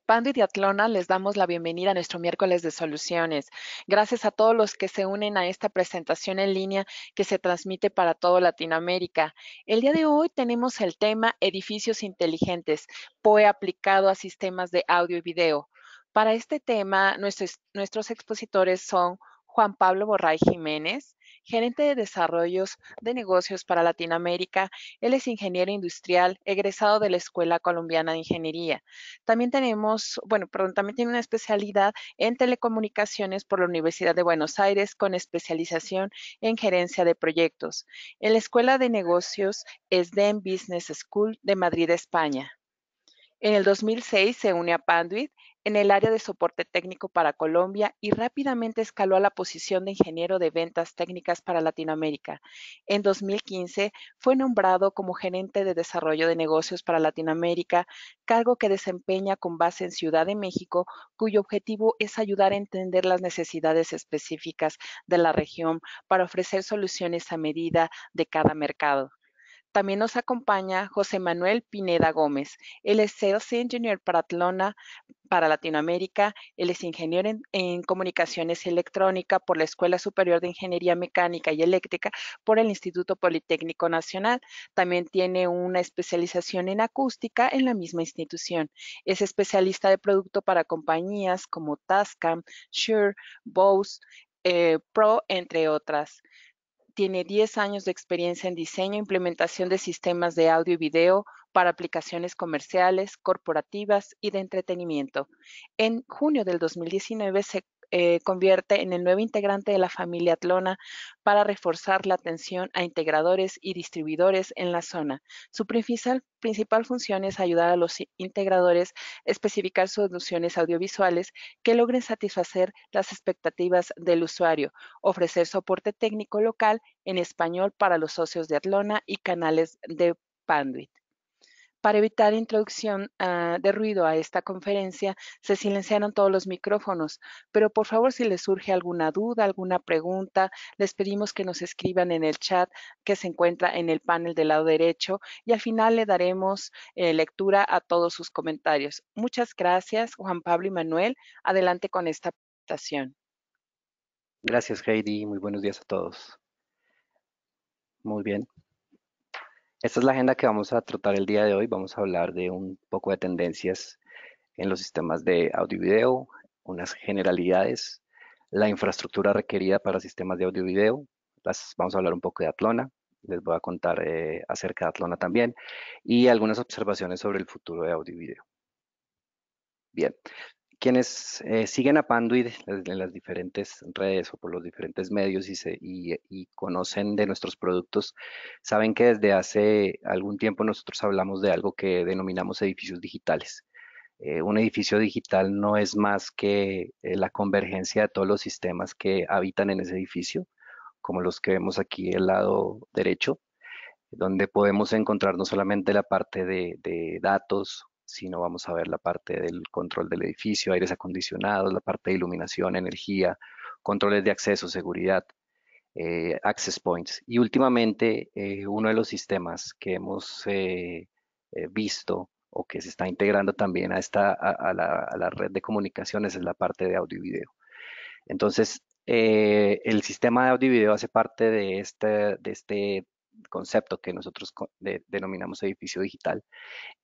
Pando y Diatlona les damos la bienvenida a nuestro miércoles de soluciones. Gracias a todos los que se unen a esta presentación en línea que se transmite para toda Latinoamérica. El día de hoy tenemos el tema Edificios Inteligentes, POE aplicado a sistemas de audio y video. Para este tema, nuestros expositores son Juan Pablo Borray Jiménez, gerente de desarrollos de negocios para Latinoamérica. Él es ingeniero industrial, egresado de la Escuela Colombiana de Ingeniería. También tenemos, bueno, perdón, también tiene una especialidad en telecomunicaciones por la Universidad de Buenos Aires con especialización en gerencia de proyectos. En la Escuela de Negocios SDEM Business School de Madrid, España. En el 2006 se une a Panduit en el área de soporte técnico para Colombia y rápidamente escaló a la posición de ingeniero de ventas técnicas para Latinoamérica. En 2015 fue nombrado como gerente de desarrollo de negocios para Latinoamérica, cargo que desempeña con base en Ciudad de México, cuyo objetivo es ayudar a entender las necesidades específicas de la región para ofrecer soluciones a medida de cada mercado. También nos acompaña José Manuel Pineda Gómez. Él es Sales Engineer para Atlona, para Latinoamérica. Él es ingeniero en comunicaciones y electrónica por la Escuela Superior de Ingeniería Mecánica y Eléctrica por el Instituto Politécnico Nacional. También tiene una especialización en acústica en la misma institución. Es especialista de producto para compañías como Tascam, Shure, Bose, Pro, entre otras. Tiene 10 años de experiencia en diseño e implementación de sistemas de audio y video para aplicaciones comerciales, corporativas y de entretenimiento. En junio del 2019 se convierte en el nuevo integrante de la familia Atlona para reforzar la atención a integradores y distribuidores en la zona. Su principal función es ayudar a los integradores a especificar soluciones audiovisuales que logren satisfacer las expectativas del usuario, ofrecer soporte técnico local en español para los socios de Atlona y canales de Panduit. Para evitar introducción de ruido a esta conferencia, se silenciaron todos los micrófonos, pero por favor, si les surge alguna duda, alguna pregunta, les pedimos que nos escriban en el chat que se encuentra en el panel del lado derecho y al final le daremos lectura a todos sus comentarios. Muchas gracias, Juan Pablo y Manuel. Adelante con esta presentación. Gracias, Heidi. Muy buenos días a todos. Muy bien. Esta es la agenda que vamos a tratar el día de hoy. Vamos a hablar de un poco de tendencias en los sistemas de audio y video, unas generalidades, la infraestructura requerida para sistemas de audio y video. Vamos a hablar un poco de Atlona. Les voy a contar acerca de Atlona también y algunas observaciones sobre el futuro de audio y video. Bien, quienes siguen a Panduit en las diferentes redes o por los diferentes medios y conocen de nuestros productos, saben que desde hace algún tiempo nosotros hablamos de algo que denominamos edificios digitales. Un edificio digital no es más que la convergencia de todos los sistemas que habitan en ese edificio, como los que vemos aquí del lado derecho, donde podemos encontrar no solamente la parte de datos, sino vamos a ver la parte del control del edificio, aires acondicionados, la parte de iluminación, energía, controles de acceso, seguridad, access points. Y últimamente, uno de los sistemas que hemos visto o que se está integrando también a la red de comunicaciones es la parte de audio y video. Entonces, el sistema de audio y video hace parte de este concepto que nosotros denominamos edificio digital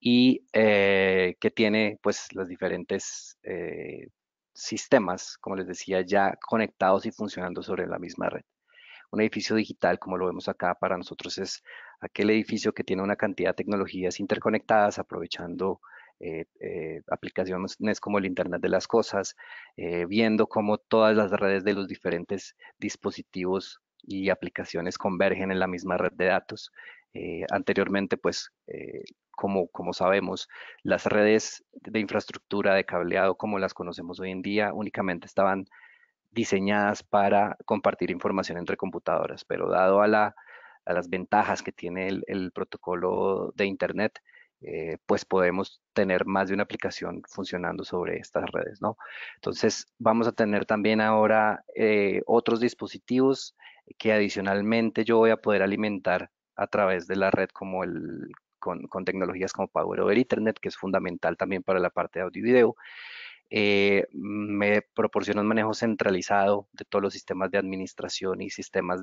y que tiene pues los diferentes sistemas, como les decía, ya conectados y funcionando sobre la misma red. Un edificio digital, como lo vemos acá, para nosotros es aquel edificio que tiene una cantidad de tecnologías interconectadas, aprovechando aplicaciones como el Internet de las Cosas, viendo cómo todas las redes de los diferentes dispositivos y aplicaciones convergen en la misma red de datos. Anteriormente, pues, como sabemos, las redes de infraestructura de cableado como las conocemos hoy en día únicamente estaban diseñadas para compartir información entre computadoras, pero dado a las ventajas que tiene el protocolo de Internet, pues podemos tener más de una aplicación funcionando sobre estas redes, ¿no? Entonces, vamos a tener también ahora otros dispositivos que adicionalmente yo voy a poder alimentar a través de la red, con tecnologías como Power over Ethernet, que es fundamental también para la parte de audio y video. Me proporciona un manejo centralizado de todos los sistemas de administración y sistemas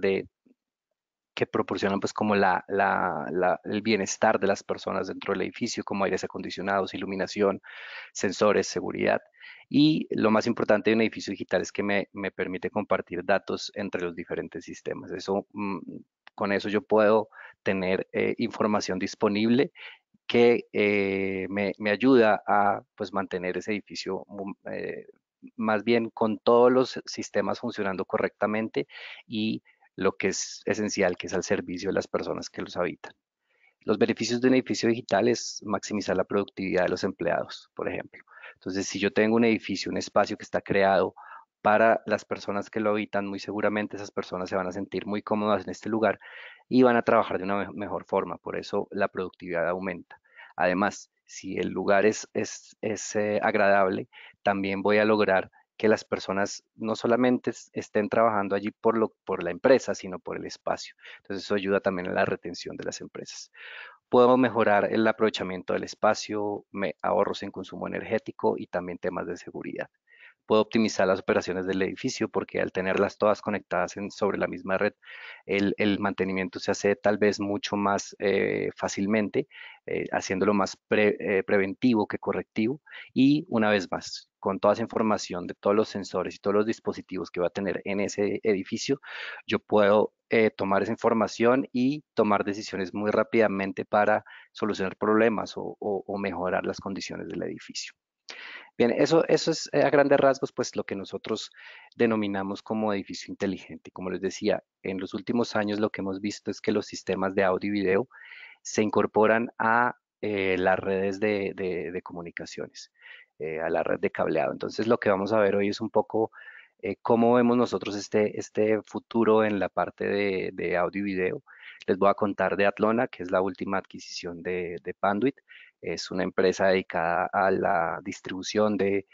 que proporcionan pues como el bienestar de las personas dentro del edificio, como aires acondicionados, iluminación, sensores, seguridad. Y lo más importante de un edificio digital es que me permite compartir datos entre los diferentes sistemas. Con eso yo puedo tener información disponible que me ayuda a pues mantener ese edificio más bien con todos los sistemas funcionando correctamente y lo que es esencial, que es al servicio de las personas que los habitan. Los beneficios de un edificio digital es maximizar la productividad de los empleados, por ejemplo. Entonces, si yo tengo un edificio, un espacio que está creado para las personas que lo habitan, muy seguramente esas personas se van a sentir muy cómodas en este lugar y van a trabajar de una mejor forma. Por eso la productividad aumenta. Además, si el lugar es agradable, también voy a lograr que las personas no solamente estén trabajando allí por la empresa, sino por el espacio. Entonces, eso ayuda también a la retención de las empresas. Puedo mejorar el aprovechamiento del espacio, ahorros en consumo energético y también temas de seguridad. Puedo optimizar las operaciones del edificio porque al tenerlas todas conectadas sobre la misma red, el mantenimiento se hace tal vez mucho más fácilmente, haciéndolo más preventivo que correctivo. Y una vez más, con toda esa información de todos los sensores y todos los dispositivos que va a tener en ese edificio, yo puedo tomar esa información y tomar decisiones muy rápidamente para solucionar problemas o mejorar las condiciones del edificio. Bien, eso es a grandes rasgos, pues lo que nosotros denominamos como edificio inteligente. Y como les decía, en los últimos años lo que hemos visto es que los sistemas de audio y video se incorporan a las redes de comunicaciones, a la red de cableado. Entonces, lo que vamos a ver hoy es un poco cómo vemos nosotros este futuro en la parte de audio y video. Les voy a contar de Atlona, que es la última adquisición de Panduit. Es una empresa dedicada a la distribución de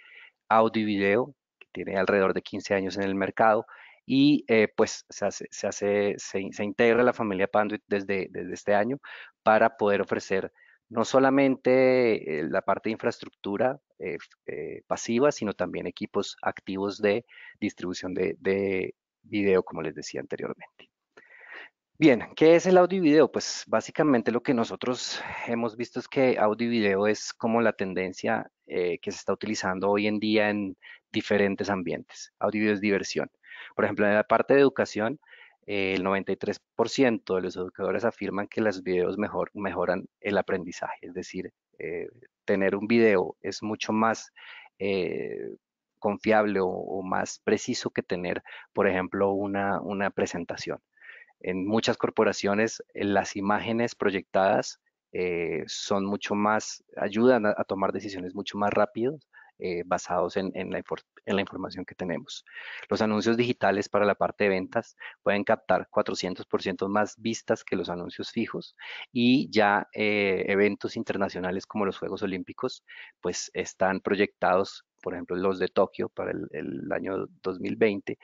audio y video, que tiene alrededor de 15 años en el mercado. Y pues se integra la familia Panduit desde este año para poder ofrecer no solamente la parte de infraestructura pasiva, sino también equipos activos de distribución de video, como les decía anteriormente. Bien, ¿qué es el audio y video? Pues básicamente lo que nosotros hemos visto es que audio y video es como la tendencia que se está utilizando hoy en día en diferentes ambientes. Audio y video es diversión. Por ejemplo, en la parte de educación, el 93% de los educadores afirman que los videos mejoran el aprendizaje. Es decir, tener un video es mucho más confiable o más preciso que tener, por ejemplo, una presentación. En muchas corporaciones, las imágenes proyectadas son mucho más, ayudan a tomar decisiones mucho más rápidas, basados en la información que tenemos. Los anuncios digitales para la parte de ventas pueden captar 400% más vistas que los anuncios fijos y ya eventos internacionales como los Juegos Olímpicos pues están proyectados. Por ejemplo, los de Tokio para el año 2020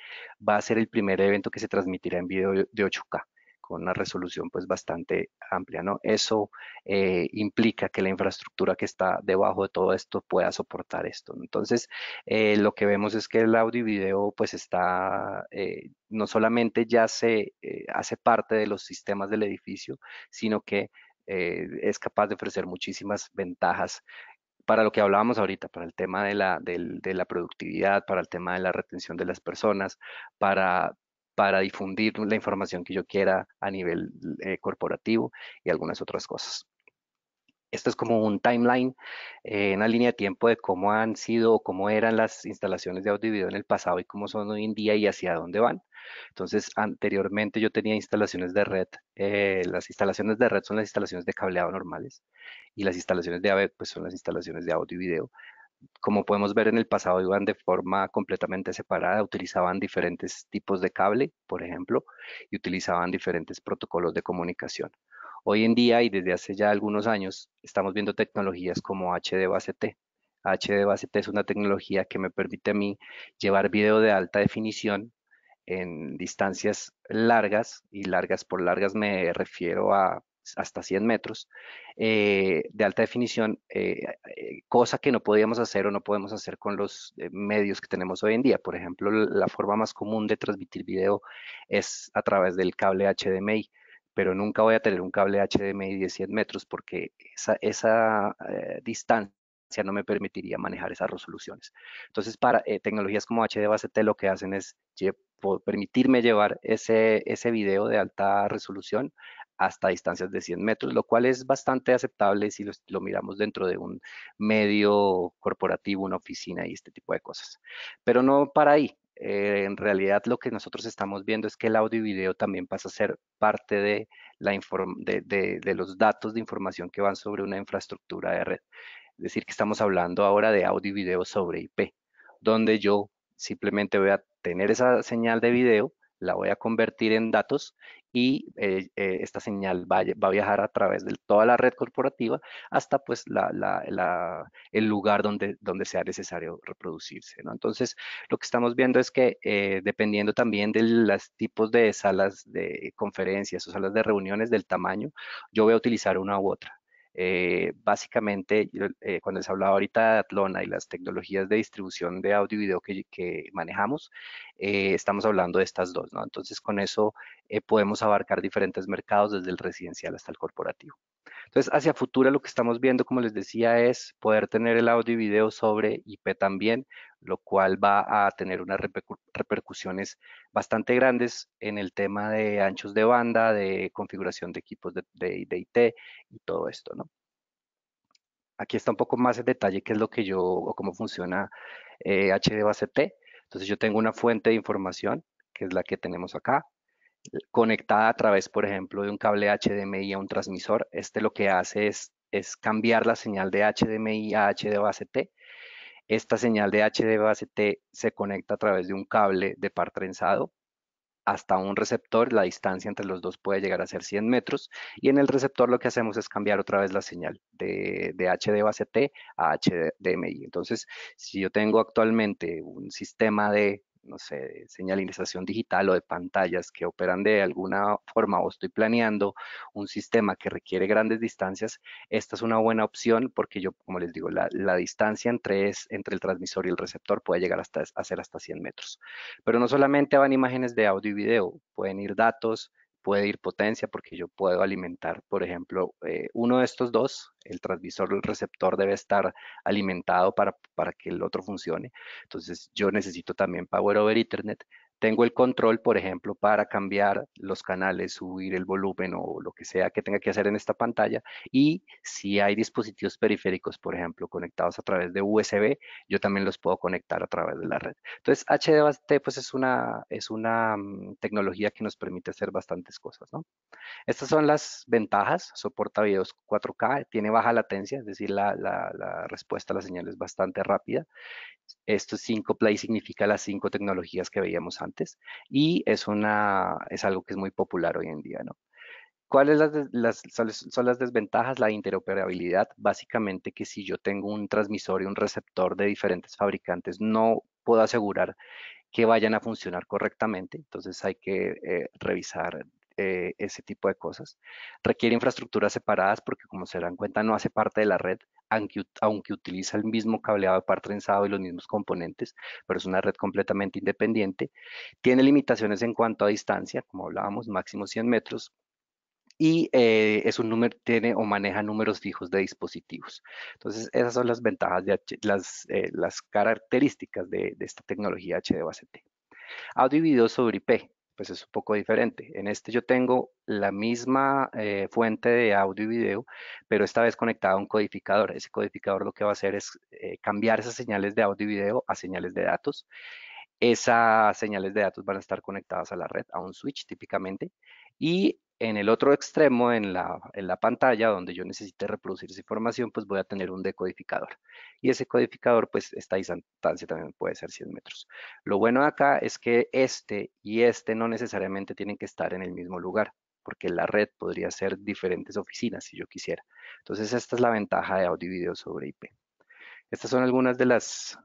va a ser el primer evento que se transmitirá en video de 8K con una resolución pues bastante amplia, ¿no? Eso implica que la infraestructura que está debajo de todo esto pueda soportar esto, ¿no? Entonces, lo que vemos es que el audio y video pues está, no solamente ya se hace parte de los sistemas del edificio, sino que es capaz de ofrecer muchísimas ventajas para lo que hablábamos ahorita, para el tema de la productividad, para el tema de la retención de las personas, para, para difundir la información que yo quiera a nivel corporativo y algunas otras cosas. Esto es como un timeline, una línea de tiempo de cómo han sido o cómo eran las instalaciones de audio y video en el pasado y cómo son hoy en día y hacia dónde van. Entonces, anteriormente yo tenía instalaciones de red. Las instalaciones de red son las instalaciones de cableado normales y las instalaciones de AV pues son las instalaciones de audio y video. Como podemos ver en el pasado iban de forma completamente separada, utilizaban diferentes tipos de cable, por ejemplo, y utilizaban diferentes protocolos de comunicación. Hoy en día y desde hace ya algunos años estamos viendo tecnologías como HD base T. HD base T es una tecnología que me permite a mí llevar video de alta definición en distancias largas, y largas por largas me refiero a hasta 100 metros de alta definición, cosa que no podíamos hacer o no podemos hacer con los medios que tenemos hoy en día. Por ejemplo, la forma más común de transmitir video es a través del cable HDMI, pero nunca voy a tener un cable HDMI de 100 metros porque esa distancia no me permitiría manejar esas resoluciones. Entonces, para tecnologías como HD Base T lo que hacen es permitirme llevar ese video de alta resolución hasta distancias de 100 metros, lo cual es bastante aceptable si lo miramos dentro de un medio corporativo, una oficina y este tipo de cosas. Pero no para ahí. En realidad lo que nosotros estamos viendo es que el audio y video también pasa a ser parte de, de los datos de información que van sobre una infraestructura de red. Es decir, que estamos hablando ahora de audio y video sobre IP, donde yo simplemente voy a tener esa señal de video, la voy a convertir en datos y esta señal va a viajar a través de toda la red corporativa hasta pues el lugar donde sea necesario reproducirse, ¿no? Entonces, lo que estamos viendo es que dependiendo también de los tipos de salas de conferencias o salas de reuniones, del tamaño, yo voy a utilizar una u otra. Básicamente, cuando les hablaba ahorita de Atlona y las tecnologías de distribución de audio y video que manejamos, estamos hablando de estas dos, ¿no? Entonces, con eso podemos abarcar diferentes mercados desde el residencial hasta el corporativo. Entonces, hacia futuro lo que estamos viendo, como les decía, es poder tener el audio y video sobre IP también, lo cual va a tener unas repercusiones bastante grandes en el tema de anchos de banda, de configuración de equipos de IT y todo esto, ¿no? Aquí está un poco más en detalle qué es lo que yo, o cómo funciona HD Base T. Entonces, yo tengo una fuente de información, que es la que tenemos acá conectada a través, por ejemplo, de un cable HDMI a un transmisor. Este lo que hace es cambiar la señal de HDMI a HD base T. Esta señal de HD base T se conecta a través de un cable de par trenzado hasta un receptor. La distancia entre los dos puede llegar a ser 100 metros. Y en el receptor lo que hacemos es cambiar otra vez la señal de HD base T a HDMI. Entonces, si yo tengo actualmente un sistema de no sé, de señalización digital o de pantallas que operan de alguna forma o estoy planeando un sistema que requiere grandes distancias, esta es una buena opción porque yo, como les digo, la distancia entre el transmisor y el receptor puede llegar a ser hasta 100 metros. Pero no solamente van imágenes de audio y video, pueden ir datos, puede ir potencia, porque yo puedo alimentar, por ejemplo, uno de estos dos, el transmisor o el receptor debe estar alimentado para que el otro funcione. Entonces, yo necesito también Power over Ethernet. Tengo el control, por ejemplo, para cambiar los canales, subir el volumen o lo que sea que tenga que hacer en esta pantalla. Y si hay dispositivos periféricos, por ejemplo, conectados a través de USB, yo también los puedo conectar a través de la red. Entonces, HDBaseT pues es una tecnología que nos permite hacer bastantes cosas, ¿no? Estas son las ventajas, soporta videos 4K, tiene baja latencia, es decir, la respuesta a la señal es bastante rápida. Esto 5 Play significa las 5 tecnologías que veíamos antes y es algo que es muy popular hoy en día, ¿no? ¿Cuáles son las desventajas? La interoperabilidad. Básicamente que si yo tengo un transmisor y un receptor de diferentes fabricantes, no puedo asegurar que vayan a funcionar correctamente. Entonces hay que revisar ese tipo de cosas. Requiere infraestructuras separadas porque como se dan cuenta no hace parte de la red, aunque utiliza el mismo cableado de par trenzado y los mismos componentes, pero es una red completamente independiente. Tiene limitaciones en cuanto a distancia, como hablábamos, máximo 100 metros, y es un número, tiene o maneja números fijos de dispositivos. Entonces, esas son las ventajas las características de esta tecnología HDBaseT. Audio y video sobre IP, pues es un poco diferente. En este yo tengo la misma fuente de audio y video, pero esta vez conectada a un codificador. Ese codificador lo que va a hacer es cambiar esas señales de audio y video a señales de datos. Esas señales de datos van a estar conectadas a la red, a un switch típicamente, y en el otro extremo, en la pantalla, donde yo necesite reproducir esa información, pues voy a tener un decodificador. Y ese codificador, pues esta distancia también puede ser 100 metros. Lo bueno de acá es que este y este no necesariamente tienen que estar en el mismo lugar, porque la red podría ser diferentes oficinas si yo quisiera. Entonces, esta es la ventaja de audio y video sobre IP. Estas son algunas de las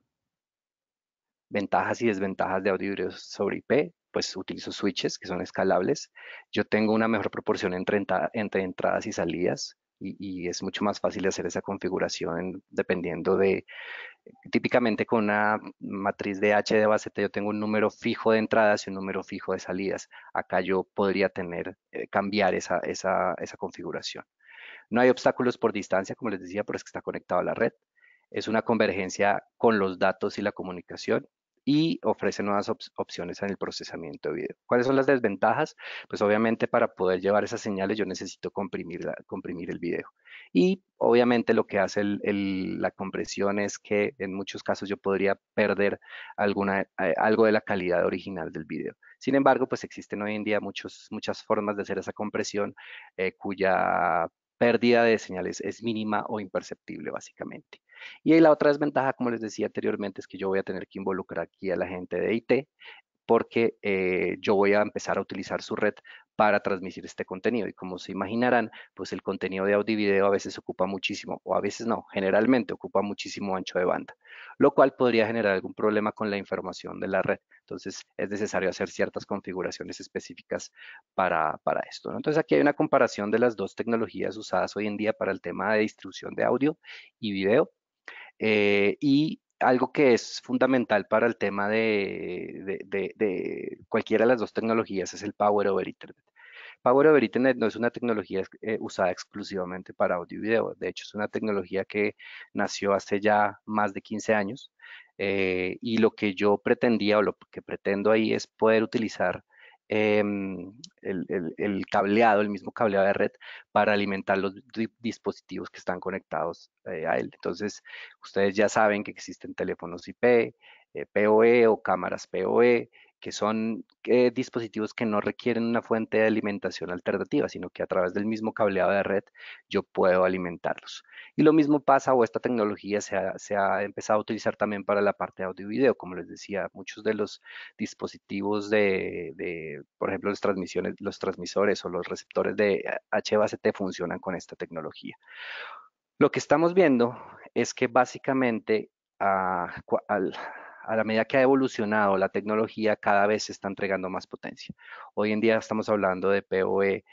ventajas y desventajas de audio y video sobre IP. pues utilizo switches que son escalables. Yo tengo una mejor proporción entre entradas y salidas. Y es mucho más fácil hacer esa configuración dependiendo de, típicamente con una matriz de H de base T yo tengo un número fijo de entradas y un número fijo de salidas. Acá yo podría cambiar esa configuración. No hay obstáculos por distancia, como les decía, pero es que está conectado a la red. Es una convergencia con los datos y la comunicación y ofrece nuevas opciones en el procesamiento de video. ¿Cuáles son las desventajas? Pues obviamente para poder llevar esas señales yo necesito comprimir el video. Y obviamente lo que hace la compresión es que en muchos casos yo podría perder algo de la calidad original del video. Sin embargo, pues existen hoy en día muchas formas de hacer esa compresión cuya pérdida de señales es mínima o imperceptible básicamente. Y ahí la otra desventaja, como les decía anteriormente, es que yo voy a tener que involucrar aquí a la gente de IT porque yo voy a empezar a utilizar su red para transmitir este contenido. Y como se imaginarán, pues el contenido de audio y video a veces ocupa muchísimo, o a veces no, generalmente ocupa muchísimo ancho de banda, lo cual podría generar algún problema con la información de la red. Entonces es necesario hacer ciertas configuraciones específicas para esto, ¿no? Entonces aquí hay una comparación de las dos tecnologías usadas hoy en día para el tema de distribución de audio y video. Y algo que es fundamental para el tema de cualquiera de las dos tecnologías es el Power over Ethernet. Power over Ethernet no es una tecnología usada exclusivamente para audio y video. De hecho, es una tecnología que nació hace ya más de 15 años. Y lo que yo pretendía o lo que pretendo ahí es poder utilizar el cableado, el mismo cableado de red para alimentar los dispositivos que están conectados a él. Entonces, ustedes ya saben que existen teléfonos IP, PoE o cámaras PoE, que son dispositivos que no requieren una fuente de alimentación alternativa, sino que a través del mismo cableado de red yo puedo alimentarlos. Y lo mismo pasa, o esta tecnología se ha empezado a utilizar también para la parte de audio y video. Como les decía, muchos de los dispositivos por ejemplo, los transmisores o los receptores de HBACT funcionan con esta tecnología. Lo que estamos viendo es que básicamente a la medida que ha evolucionado la tecnología, cada vez se está entregando más potencia. Hoy en día estamos hablando de PoE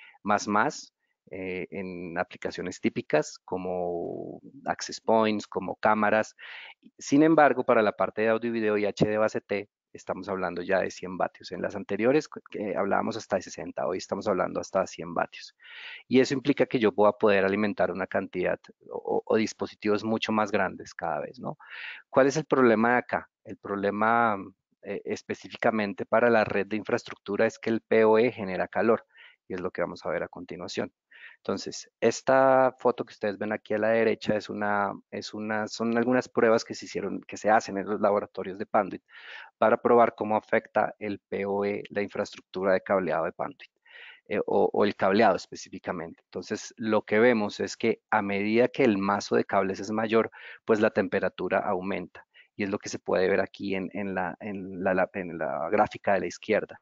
en aplicaciones típicas como access points, como cámaras. Sin embargo, para la parte de audio y video y HD base T, estamos hablando ya de 100 vatios. En las anteriores que hablábamos hasta de 60, hoy estamos hablando hasta 100 vatios. Y eso implica que yo pueda poder alimentar una cantidad o dispositivos mucho más grandes cada vez, ¿no? ¿Cuál es el problema de acá? El problema específicamente para la red de infraestructura es que el PoE genera calor y es lo que vamos a ver a continuación. Entonces, esta foto que ustedes ven aquí a la derecha son algunas pruebas que que se hacen en los laboratorios de Panduit para probar cómo afecta el PoE, la infraestructura de cableado de Panduit. O el cableado específicamente. Entonces, lo que vemos es que a medida que el mazo de cables es mayor, pues la temperatura aumenta. Y es lo que se puede ver aquí en la gráfica de la izquierda.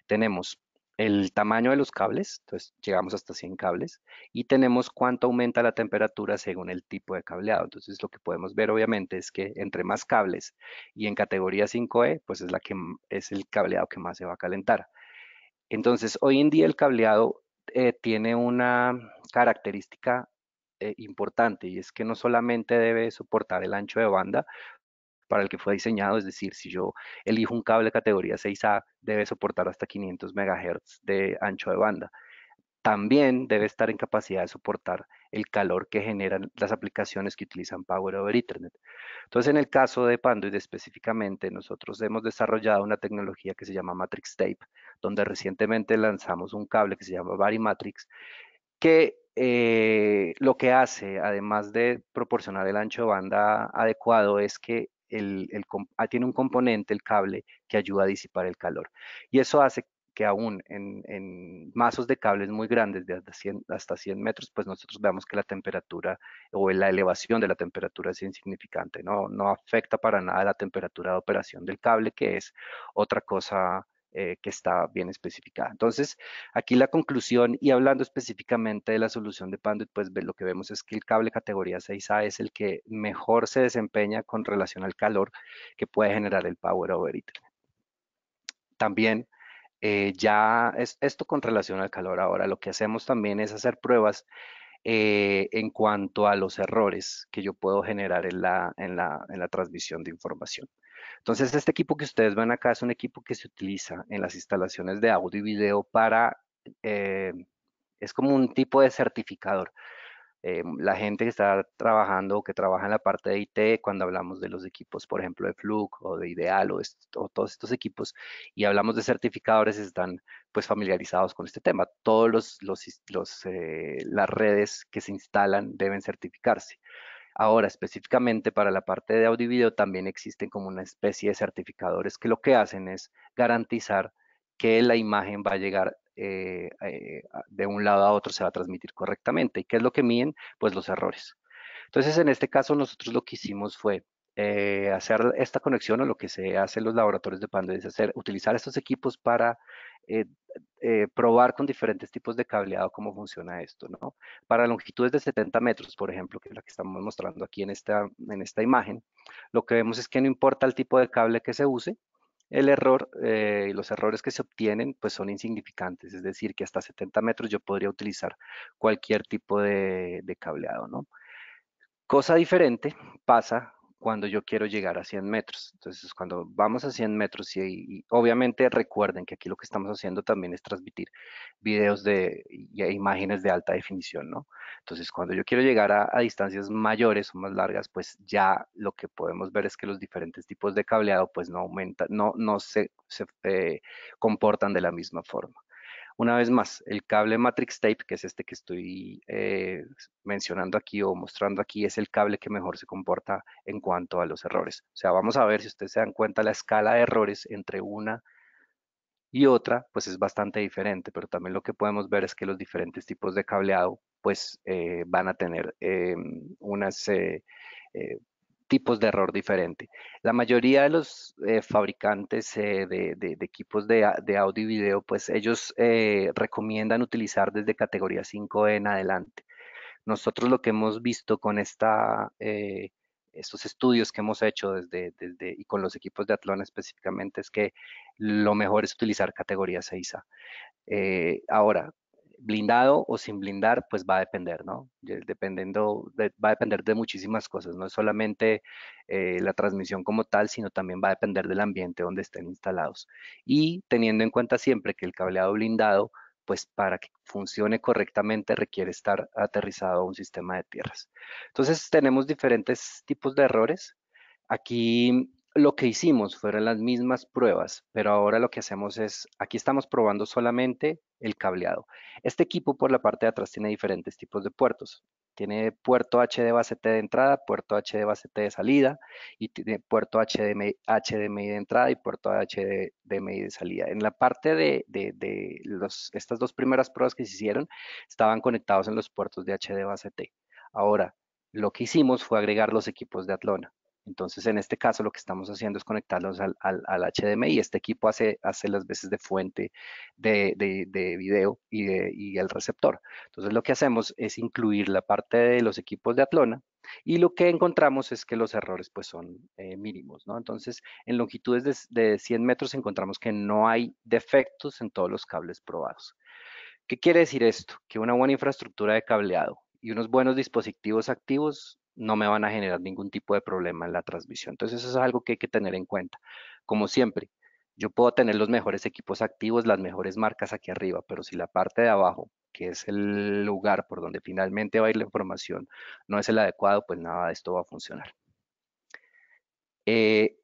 Tenemos el tamaño de los cables, entonces llegamos hasta 100 cables, y tenemos cuánto aumenta la temperatura según el tipo de cableado. Entonces, lo que podemos ver obviamente es que entre más cables y en categoría 5E, pues es el cableado que más se va a calentar. Entonces, hoy en día el cableado tiene una característica importante y es que no solamente debe soportar el ancho de banda para el que fue diseñado, es decir, si yo elijo un cable categoría 6A, debe soportar hasta 500 MHz de ancho de banda. También debe estar en capacidad de soportar el calor que generan las aplicaciones que utilizan Power over Ethernet. Entonces, en el caso de Panduit específicamente, nosotros hemos desarrollado una tecnología que se llama Matrix Tape, donde recientemente lanzamos un cable que se llama Varimatrix, que lo que hace, además de proporcionar el ancho de banda adecuado, es que tiene un componente, el cable, que ayuda a disipar el calor. Y eso hace que aún en mazos de cables muy grandes, de hasta 100 metros, pues nosotros veamos que la temperatura o la elevación de la temperatura es insignificante, no afecta para nada la temperatura de operación del cable, que es otra cosa que está bien especificada. Entonces, aquí la conclusión y hablando específicamente de la solución de Panduit, pues lo que vemos es que el cable categoría 6A es el que mejor se desempeña con relación al calor que puede generar el Power over Ethernet. También Ya es esto con relación al calor. Ahora, lo que hacemos también es hacer pruebas en cuanto a los errores que yo puedo generar en la transmisión de información. Entonces, este equipo que ustedes ven acá es un equipo que se utiliza en las instalaciones de audio y video para, eh, es como un tipo de certificador. La gente que está trabajando o que trabaja en la parte de IT, cuando hablamos de los equipos, por ejemplo, de Fluke o de Ideal o todos estos equipos, y hablamos de certificadores, están pues familiarizados con este tema. Todos las redes que se instalan deben certificarse. Ahora, específicamente para la parte de audio y video, también existen como una especie de certificadores que lo que hacen es garantizar que la imagen va a llegar de un lado a otro, se va a transmitir correctamente. ¿Y qué es lo que miden? Pues los errores. Entonces, en este caso, nosotros lo que hicimos fue hacer esta conexión o lo que se hace en los laboratorios de Pando es utilizar estos equipos para eh, probar con diferentes tipos de cableado cómo funciona esto, ¿no? Para longitudes de 70 metros, por ejemplo, que es la que estamos mostrando aquí en esta imagen, lo que vemos es que no importa el tipo de cable que se use, el error y los errores que se obtienen pues son insignificantes, es decir, que hasta 70 metros yo podría utilizar cualquier tipo de cableado, ¿no? Cosa diferente pasa cuando yo quiero llegar a 100 metros. Entonces, cuando vamos a 100 metros y obviamente recuerden que aquí lo que estamos haciendo también es transmitir videos e imágenes de alta definición, ¿no? Entonces, cuando yo quiero llegar a distancias mayores o más largas, pues ya lo que podemos ver es que los diferentes tipos de cableado pues no aumentan, no se comportan de la misma forma. Una vez más, el cable Matrix Tape, que es este que estoy mencionando aquí o mostrando aquí, es el cable que mejor se comporta en cuanto a los errores. O sea, vamos a ver si ustedes se dan cuenta, la escala de errores entre una y otra, pues es bastante diferente, pero también lo que podemos ver es que los diferentes tipos de cableado, pues van a tener unas eh, tipos de error diferente. La mayoría de los fabricantes de equipos de audio y video, pues ellos recomiendan utilizar desde categoría 5 en adelante. Nosotros lo que hemos visto con estos estudios que hemos hecho y con los equipos de Athlon específicamente es que lo mejor es utilizar categoría 6A. Ahora, blindado o sin blindar, pues va a depender, ¿no? Va a depender de muchísimas cosas, no es solamente la transmisión como tal, sino también va a depender del ambiente donde estén instalados. Y teniendo en cuenta siempre que el cableado blindado, pues para que funcione correctamente requiere estar aterrizado a un sistema de tierras. Entonces tenemos diferentes tipos de errores. Aquí lo que hicimos fueron las mismas pruebas, pero ahora lo que hacemos es, aquí estamos probando solamente el cableado. Este equipo por la parte de atrás tiene diferentes tipos de puertos. Tiene puerto HD base T de entrada, puerto HD base T de salida y tiene puerto HDMI de entrada y puerto HDMI de salida. En la parte de estas dos primeras pruebas que se hicieron, estaban conectados en los puertos de HD base T. Ahora, lo que hicimos fue agregar los equipos de Atlona. Entonces, en este caso, lo que estamos haciendo es conectarlos al HDMI. Este equipo hace las veces de fuente de video y el receptor. Entonces, lo que hacemos es incluir la parte de los equipos de Atlona y lo que encontramos es que los errores pues son mínimos, ¿no? Entonces, en longitudes de 100 metros encontramos que no hay defectos en todos los cables probados. ¿Qué quiere decir esto? Que una buena infraestructura de cableado y unos buenos dispositivos activos no me van a generar ningún tipo de problema en la transmisión. Entonces eso es algo que hay que tener en cuenta. Como siempre, yo puedo tener los mejores equipos activos, las mejores marcas aquí arriba, pero si la parte de abajo, que es el lugar por donde finalmente va a ir la información, no es el adecuado, pues nada de esto va a funcionar. Eh,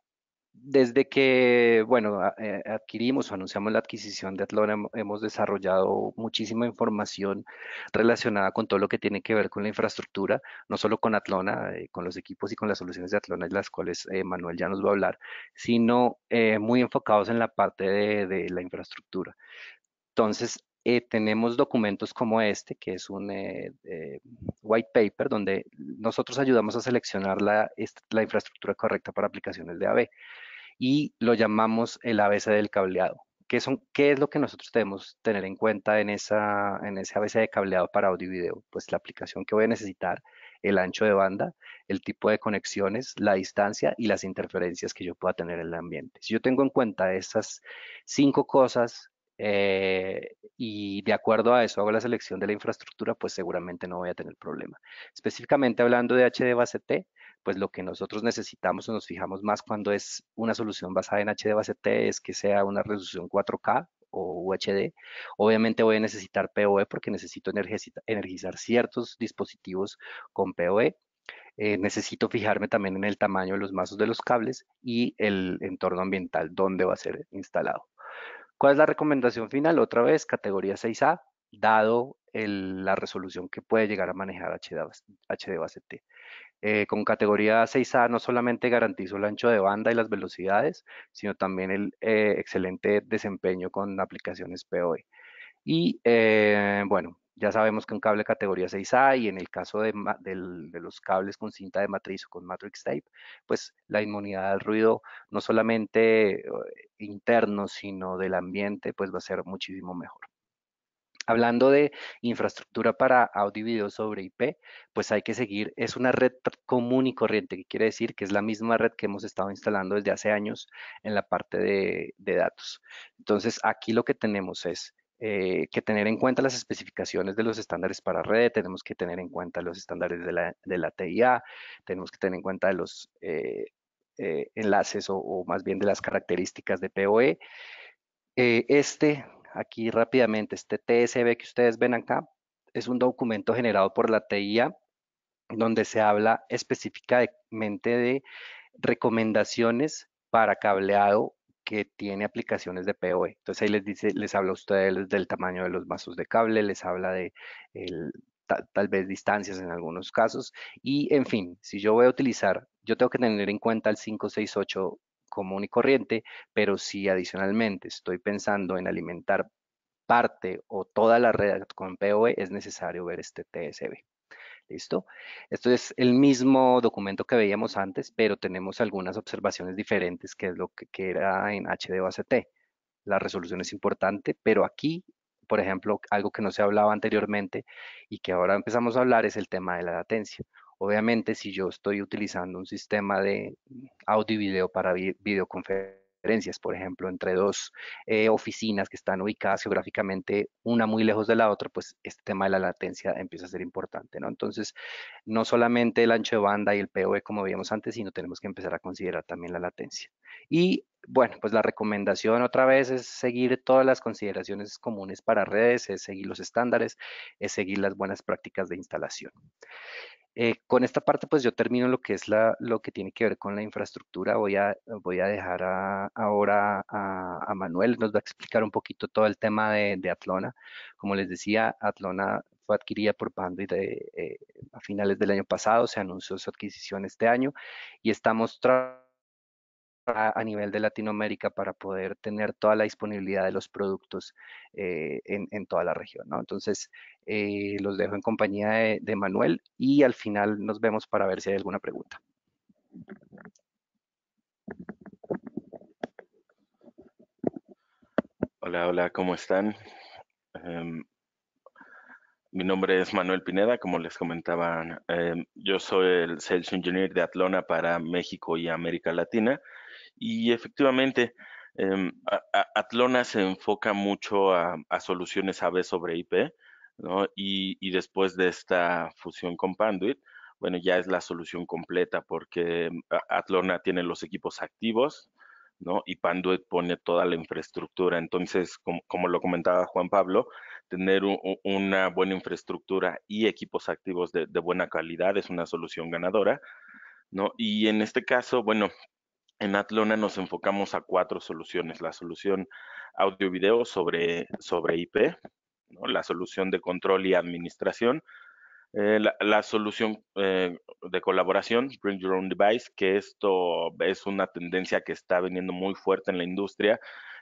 Desde que, bueno, adquirimos o anunciamos la adquisición de Athlon, hemos desarrollado muchísima información relacionada con todo lo que tiene que ver con la infraestructura, no solo con Atlona, con los equipos y con las soluciones de Atlona, de las cuales Manuel ya nos va a hablar, sino muy enfocados en la parte de la infraestructura. Entonces, tenemos documentos como este, que es un white paper, donde nosotros ayudamos a seleccionar la infraestructura correcta para aplicaciones de AV y lo llamamos el ABC del cableado. ¿Qué es lo que nosotros debemos tener en cuenta en ese ABC de cableado para audio y video? Pues la aplicación que voy a necesitar, el ancho de banda, el tipo de conexiones, la distancia y las interferencias que yo pueda tener en el ambiente. Si yo tengo en cuenta esas 5 cosas, y de acuerdo a eso hago la selección de la infraestructura, pues seguramente no voy a tener problema. Específicamente hablando de HD base T, pues lo que nosotros necesitamos o nos fijamos más cuando es una solución basada en HD base T es que sea una resolución 4K o UHD. Obviamente voy a necesitar PoE porque necesito energizar ciertos dispositivos con PoE. Necesito fijarme también en el tamaño de los mazos de los cables y el entorno ambiental donde va a ser instalado. ¿Cuál es la recomendación final? Otra vez, categoría 6A, dado la resolución que puede llegar a manejar HD base T. Con categoría 6A no solamente garantizo el ancho de banda y las velocidades, sino también el excelente desempeño con aplicaciones PoE. Y bueno, ya sabemos que un cable categoría 6A y en el caso de los cables con cinta de matriz o con matrix tape, pues la inmunidad al ruido no solamente interno, sino del ambiente, pues va a ser muchísimo mejor. Hablando de infraestructura para audio y video sobre IP, pues hay que seguir, es una red común y corriente, que quiere decir que es la misma red que hemos estado instalando desde hace años en la parte de datos. Entonces, aquí lo que tenemos es que tener en cuenta las especificaciones de los estándares para red, tenemos que tener en cuenta los estándares de la TIA, tenemos que tener en cuenta los enlaces o más bien de las características de PoE. Aquí rápidamente, este TSB que ustedes ven acá, es un documento generado por la TIA donde se habla específicamente de recomendaciones para cableado que tiene aplicaciones de PoE. Entonces ahí les dice, les habla a ustedes del tamaño de los mazos de cable, les habla de tal vez distancias en algunos casos. Y en fin, si yo voy a utilizar, yo tengo que tener en cuenta el 568 común y corriente, pero si adicionalmente estoy pensando en alimentar parte o toda la red con PoE, es necesario ver este TSB. ¿Listo? Esto es el mismo documento que veíamos antes, pero tenemos algunas observaciones diferentes, que es lo que era en HD base T. La resolución es importante, pero aquí, por ejemplo, algo que no se hablaba anteriormente y que ahora empezamos a hablar es el tema de la latencia. Obviamente, si yo estoy utilizando un sistema de audio y video para videoconferencias, por ejemplo, entre dos oficinas que están ubicadas geográficamente, una muy lejos de la otra, pues este tema de la latencia empieza a ser importante, ¿no? Entonces, no solamente el ancho de banda y el PoE como veíamos antes, sino tenemos que empezar a considerar también la latencia. Y bueno, pues la recomendación otra vez es seguir todas las consideraciones comunes para redes, es seguir los estándares, es seguir las buenas prácticas de instalación. Con esta parte, pues yo termino lo que es lo que tiene que ver con la infraestructura. Voy a dejar ahora a Manuel, nos va a explicar un poquito todo el tema de Atlona. Como les decía, Atlona fue adquirida por Panduit a finales del año pasado, se anunció su adquisición este año y estamos trabajando a nivel de Latinoamérica para poder tener toda la disponibilidad de los productos en toda la región, ¿no? Entonces, los dejo en compañía de Manuel y al final nos vemos para ver si hay alguna pregunta. Hola, hola, ¿cómo están? Mi nombre es Manuel Pineda, como les comentaban. Yo soy el Sales Engineer de Atlona para México y América Latina. Y efectivamente, Atlona se enfoca mucho a soluciones AV sobre IP, ¿no? Y después de esta fusión con Panduit, bueno, ya es la solución completa porque Atlona tiene los equipos activos, ¿no? Y Panduit pone toda la infraestructura. Entonces, como lo comentaba Juan Pablo, tener una buena infraestructura y equipos activos de buena calidad es una solución ganadora, ¿no? Y en este caso, bueno, en Atlona nos enfocamos a cuatro soluciones. La solución audio-video sobre IP, ¿no? La solución de control y administración, la solución de colaboración, Bring Your Own Device, que esto es una tendencia que está viniendo muy fuerte en la industria,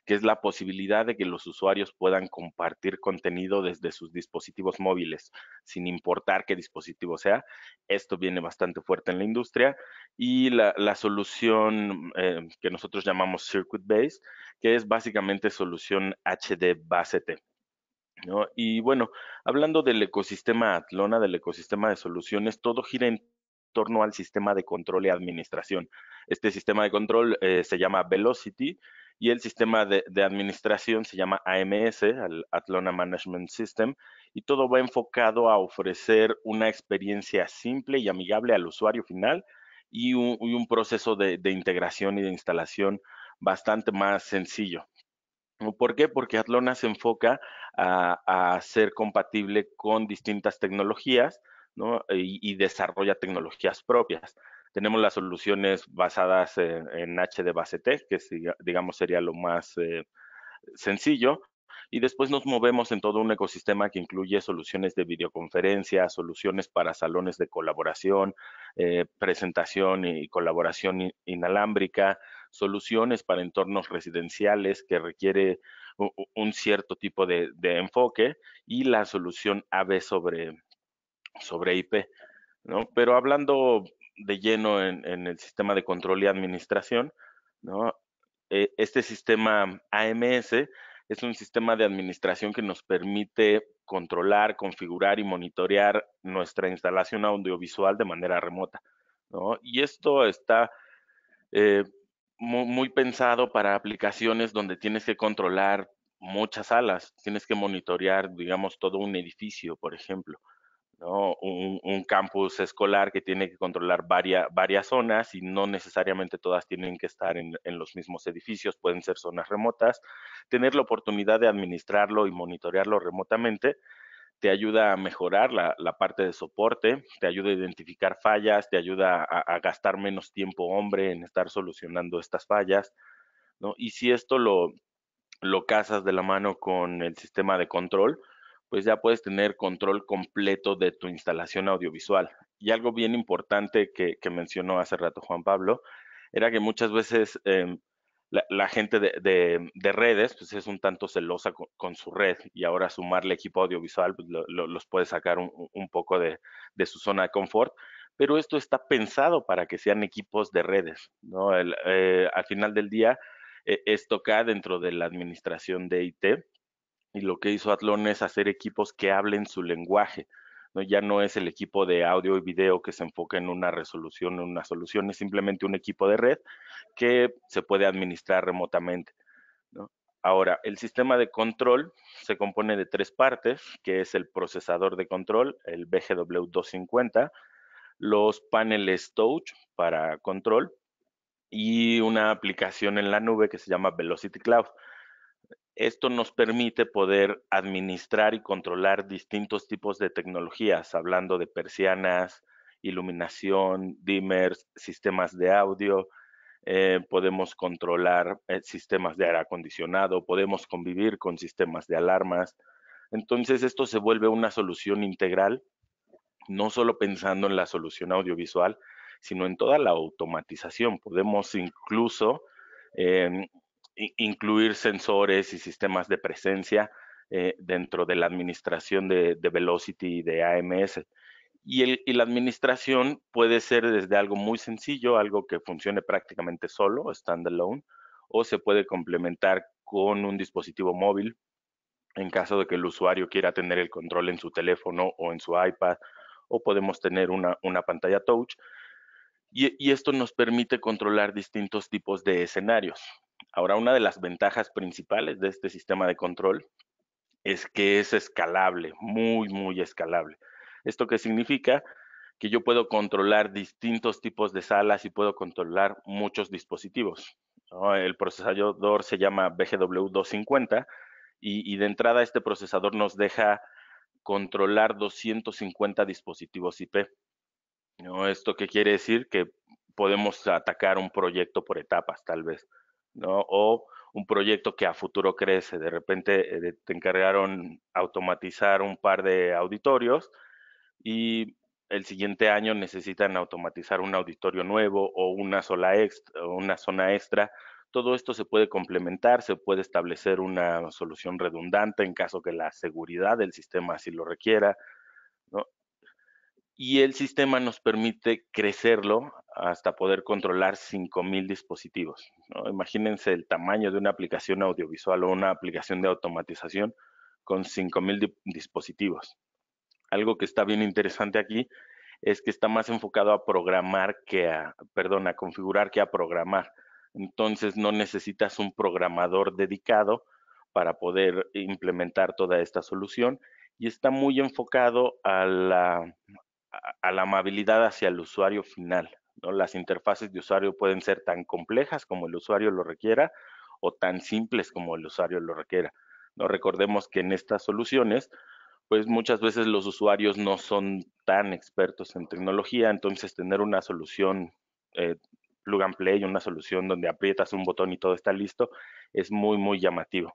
que es la posibilidad de que los usuarios puedan compartir contenido desde sus dispositivos móviles, sin importar qué dispositivo sea. Esto viene bastante fuerte en la industria. Y la solución que nosotros llamamos Circuit Based, que es básicamente solución HD base T, ¿no? Y bueno, hablando del ecosistema Atlona, del ecosistema de soluciones, todo gira en torno al sistema de control y administración. Este sistema de control se llama Velocity y el sistema de administración se llama AMS, el Atlona Management System, y todo va enfocado a ofrecer una experiencia simple y amigable al usuario final y un proceso de integración y de instalación bastante más sencillo. ¿Por qué? Porque Atlona se enfoca a ser compatible con distintas tecnologías, ¿no? Y desarrolla tecnologías propias. Tenemos las soluciones basadas en HDBaseT, que digamos sería lo más sencillo, y después nos movemos en todo un ecosistema que incluye soluciones de videoconferencia, soluciones para salones de colaboración, presentación y colaboración inalámbrica, soluciones para entornos residenciales que requiere un cierto tipo de enfoque y la solución AV sobre IP, ¿no? Pero hablando de lleno en el sistema de control y administración, ¿no? Este sistema AMS es un sistema de administración que nos permite controlar, configurar y monitorear nuestra instalación audiovisual de manera remota, ¿no? Y esto está eh, muy pensado para aplicaciones donde tienes que controlar muchas salas, tienes que monitorear, digamos, todo un edificio, por ejemplo, ¿no? Un campus escolar que tiene que controlar varias zonas y no necesariamente todas tienen que estar en los mismos edificios, pueden ser zonas remotas. Tener la oportunidad de administrarlo y monitorearlo remotamente te ayuda a mejorar la parte de soporte, te ayuda a identificar fallas, te ayuda a gastar menos tiempo hombre en estar solucionando estas fallas, ¿no? Y si esto lo casas de la mano con el sistema de control, pues ya puedes tener control completo de tu instalación audiovisual. Y algo bien importante que mencionó hace rato Juan Pablo, era que muchas veces la gente de redes pues es un tanto celosa con su red y ahora sumarle equipo audiovisual pues los puede sacar un poco de su zona de confort. Pero esto está pensado para que sean equipos de redes, ¿no? Al final del día, esto cae dentro de la administración de IT y lo que hizo Atlon es hacer equipos que hablen su lenguaje, ¿no? Ya no es el equipo de audio y video que se enfoca en una resolución, en una solución, es simplemente un equipo de red que se puede administrar remotamente, ¿no? Ahora, el sistema de control se compone de tres partes, que es el procesador de control, el BGW250, los paneles touch para control y una aplicación en la nube que se llama Velocity Cloud. Esto nos permite poder administrar y controlar distintos tipos de tecnologías, hablando de persianas, iluminación, dimmers, sistemas de audio, podemos controlar sistemas de aire acondicionado, podemos convivir con sistemas de alarmas. Entonces esto se vuelve una solución integral, no solo pensando en la solución audiovisual, sino en toda la automatización. Podemos incluso eh, incluir sensores y sistemas de presencia dentro de la administración de Velocity y de AMS. Y la administración puede ser desde algo muy sencillo, algo que funcione prácticamente solo, standalone, o se puede complementar con un dispositivo móvil en caso de que el usuario quiera tener el control en su teléfono o en su iPad, o podemos tener una pantalla touch. Y esto nos permite controlar distintos tipos de escenarios. Ahora, una de las ventajas principales de este sistema de control es que es escalable, muy escalable. ¿Esto qué significa? Que yo puedo controlar distintos tipos de salas y puedo controlar muchos dispositivos, ¿no? El procesador se llama BGW250 y de entrada este procesador nos deja controlar 250 dispositivos IP, ¿no? ¿Esto qué quiere decir? Que podemos atacar un proyecto por etapas, tal vez, ¿no? O un proyecto que a futuro crece. De repente te encargaron automatizar un par de auditorios y el siguiente año necesitan automatizar un auditorio nuevo o una zona extra. Todo esto se puede complementar, se puede establecer una solución redundante en caso que la seguridad del sistema así lo requiera, ¿no? Y el sistema nos permite crecerlo hasta poder controlar 5,000 dispositivos, ¿no? Imagínense el tamaño de una aplicación audiovisual o una aplicación de automatización con 5,000 dispositivos. Algo que está bien interesante aquí es que está más enfocado a programar que a configurar que a programar, Entonces no necesitas un programador dedicado para poder implementar toda esta solución y está muy enfocado a la amabilidad hacia el usuario final, ¿no? Las interfaces de usuario pueden ser tan complejas como el usuario lo requiera o tan simples como el usuario lo requiera. No recordemos que en estas soluciones, pues muchas veces los usuarios no son tan expertos en tecnología, entonces tener una solución eh, plug and play, una solución donde aprietas un botón y todo está listo, es muy, muy llamativo,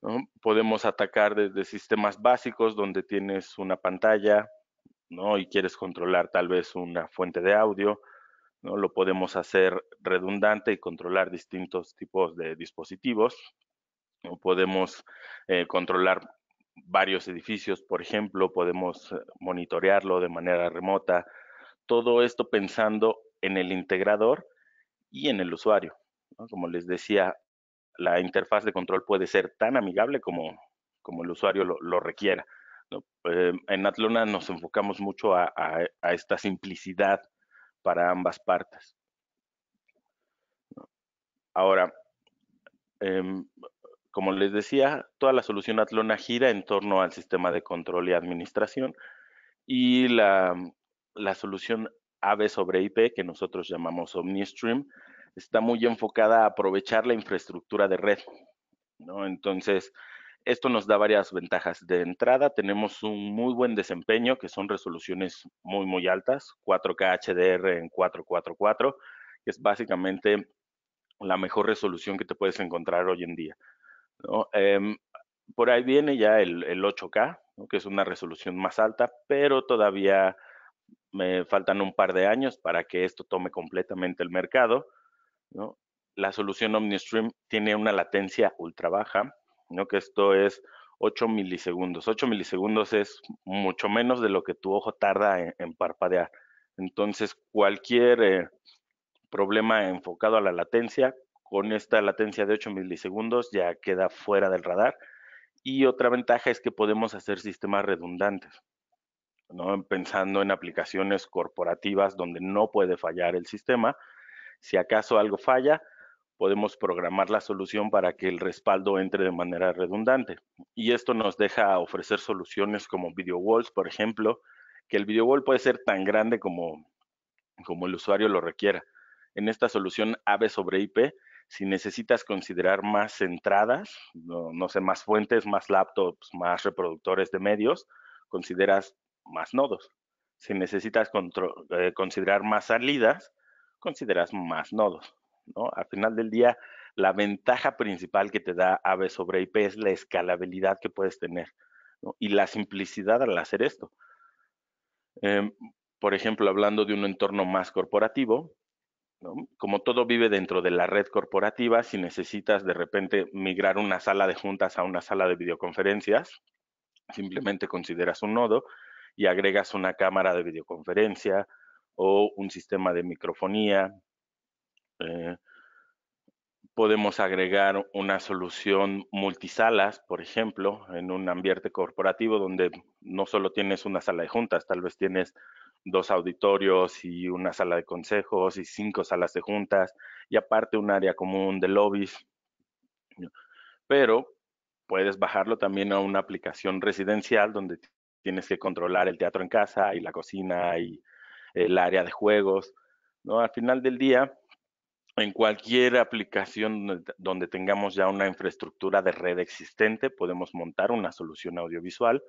¿no? Podemos atacar desde sistemas básicos donde tienes una pantalla, ¿no? Y quieres controlar tal vez una fuente de audio, ¿no? Lo podemos hacer redundante y controlar distintos tipos de dispositivos, ¿no? Podemos controlar varios edificios, por ejemplo, podemos monitorearlo de manera remota, todo esto pensando en el integrador y en el usuario, ¿no? Como les decía, la interfaz de control puede ser tan amigable como el usuario lo requiera, ¿no? En Atlona nos enfocamos mucho a esta simplicidad para ambas partes. Ahora, em, como les decía, toda la solución Atlona gira en torno al sistema de control y administración y la solución AVE sobre IP, que nosotros llamamos OmniStream, está muy enfocada a aprovechar la infraestructura de red, ¿no? Entonces, esto nos da varias ventajas. De entrada, tenemos un muy buen desempeño, que son resoluciones muy, muy altas, 4K HDR en 444, que es básicamente la mejor resolución que te puedes encontrar hoy en día, ¿no? Por ahí viene ya el 8K, ¿no? Que es una resolución más alta, pero todavía me faltan un par de años para que esto tome completamente el mercado, ¿no? La solución OmniStream tiene una latencia ultra baja, ¿no? Que esto es 8 milisegundos. 8 milisegundos es mucho menos de lo que tu ojo tarda en parpadear. Entonces, cualquier problema enfocado a la latencia, con esta latencia de 8 milisegundos ya queda fuera del radar. Y otra ventaja es que podemos hacer sistemas redundantes, ¿no? Pensando en aplicaciones corporativas donde no puede fallar el sistema. Si acaso algo falla, podemos programar la solución para que el respaldo entre de manera redundante. Y esto nos deja ofrecer soluciones como video walls, por ejemplo, que el video wall puede ser tan grande como el usuario lo requiera. En esta solución AVE sobre IP, si necesitas considerar más entradas, no sé, más fuentes, más laptops, más reproductores de medios, consideras más nodos. Si necesitas considerar más salidas, consideras más nodos, ¿no? Al final del día, la ventaja principal que te da AVE sobre IP es la escalabilidad que puedes tener, ¿no? Y la simplicidad al hacer esto. Eh, por ejemplo, hablando de un entorno más corporativo, ¿no? Como todo vive dentro de la red corporativa, si necesitas de repente migrar una sala de juntas a una sala de videoconferencias, simplemente consideras un nodo y agregas una cámara de videoconferencia o un sistema de microfonía. Eh, Podemos agregar una solución multisalas, por ejemplo, en un ambiente corporativo donde no solo tienes una sala de juntas, tal vez tienes 2 auditorios y una sala de consejos y 5 salas de juntas y aparte un área común de lobbies, pero puedes bajarlo también a una aplicación residencial donde tienes que controlar el teatro en casa y la cocina y el área de juegos, ¿no? Al final del día, en cualquier aplicación donde tengamos ya una infraestructura de red existente, podemos montar una solución audiovisual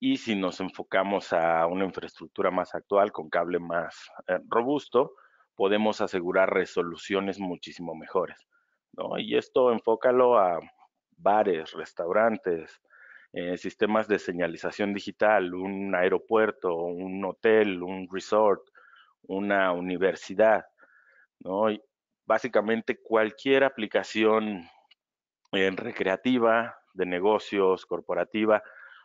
y si nos enfocamos a una infraestructura más actual con cable más robusto, podemos asegurar resoluciones muchísimo mejores, ¿no? Y esto enfócalo a bares, restaurantes, sistemas de señalización digital, un aeropuerto, un hotel, un resort, una universidad, ¿no? Y básicamente cualquier aplicación recreativa, de negocios, corporativa,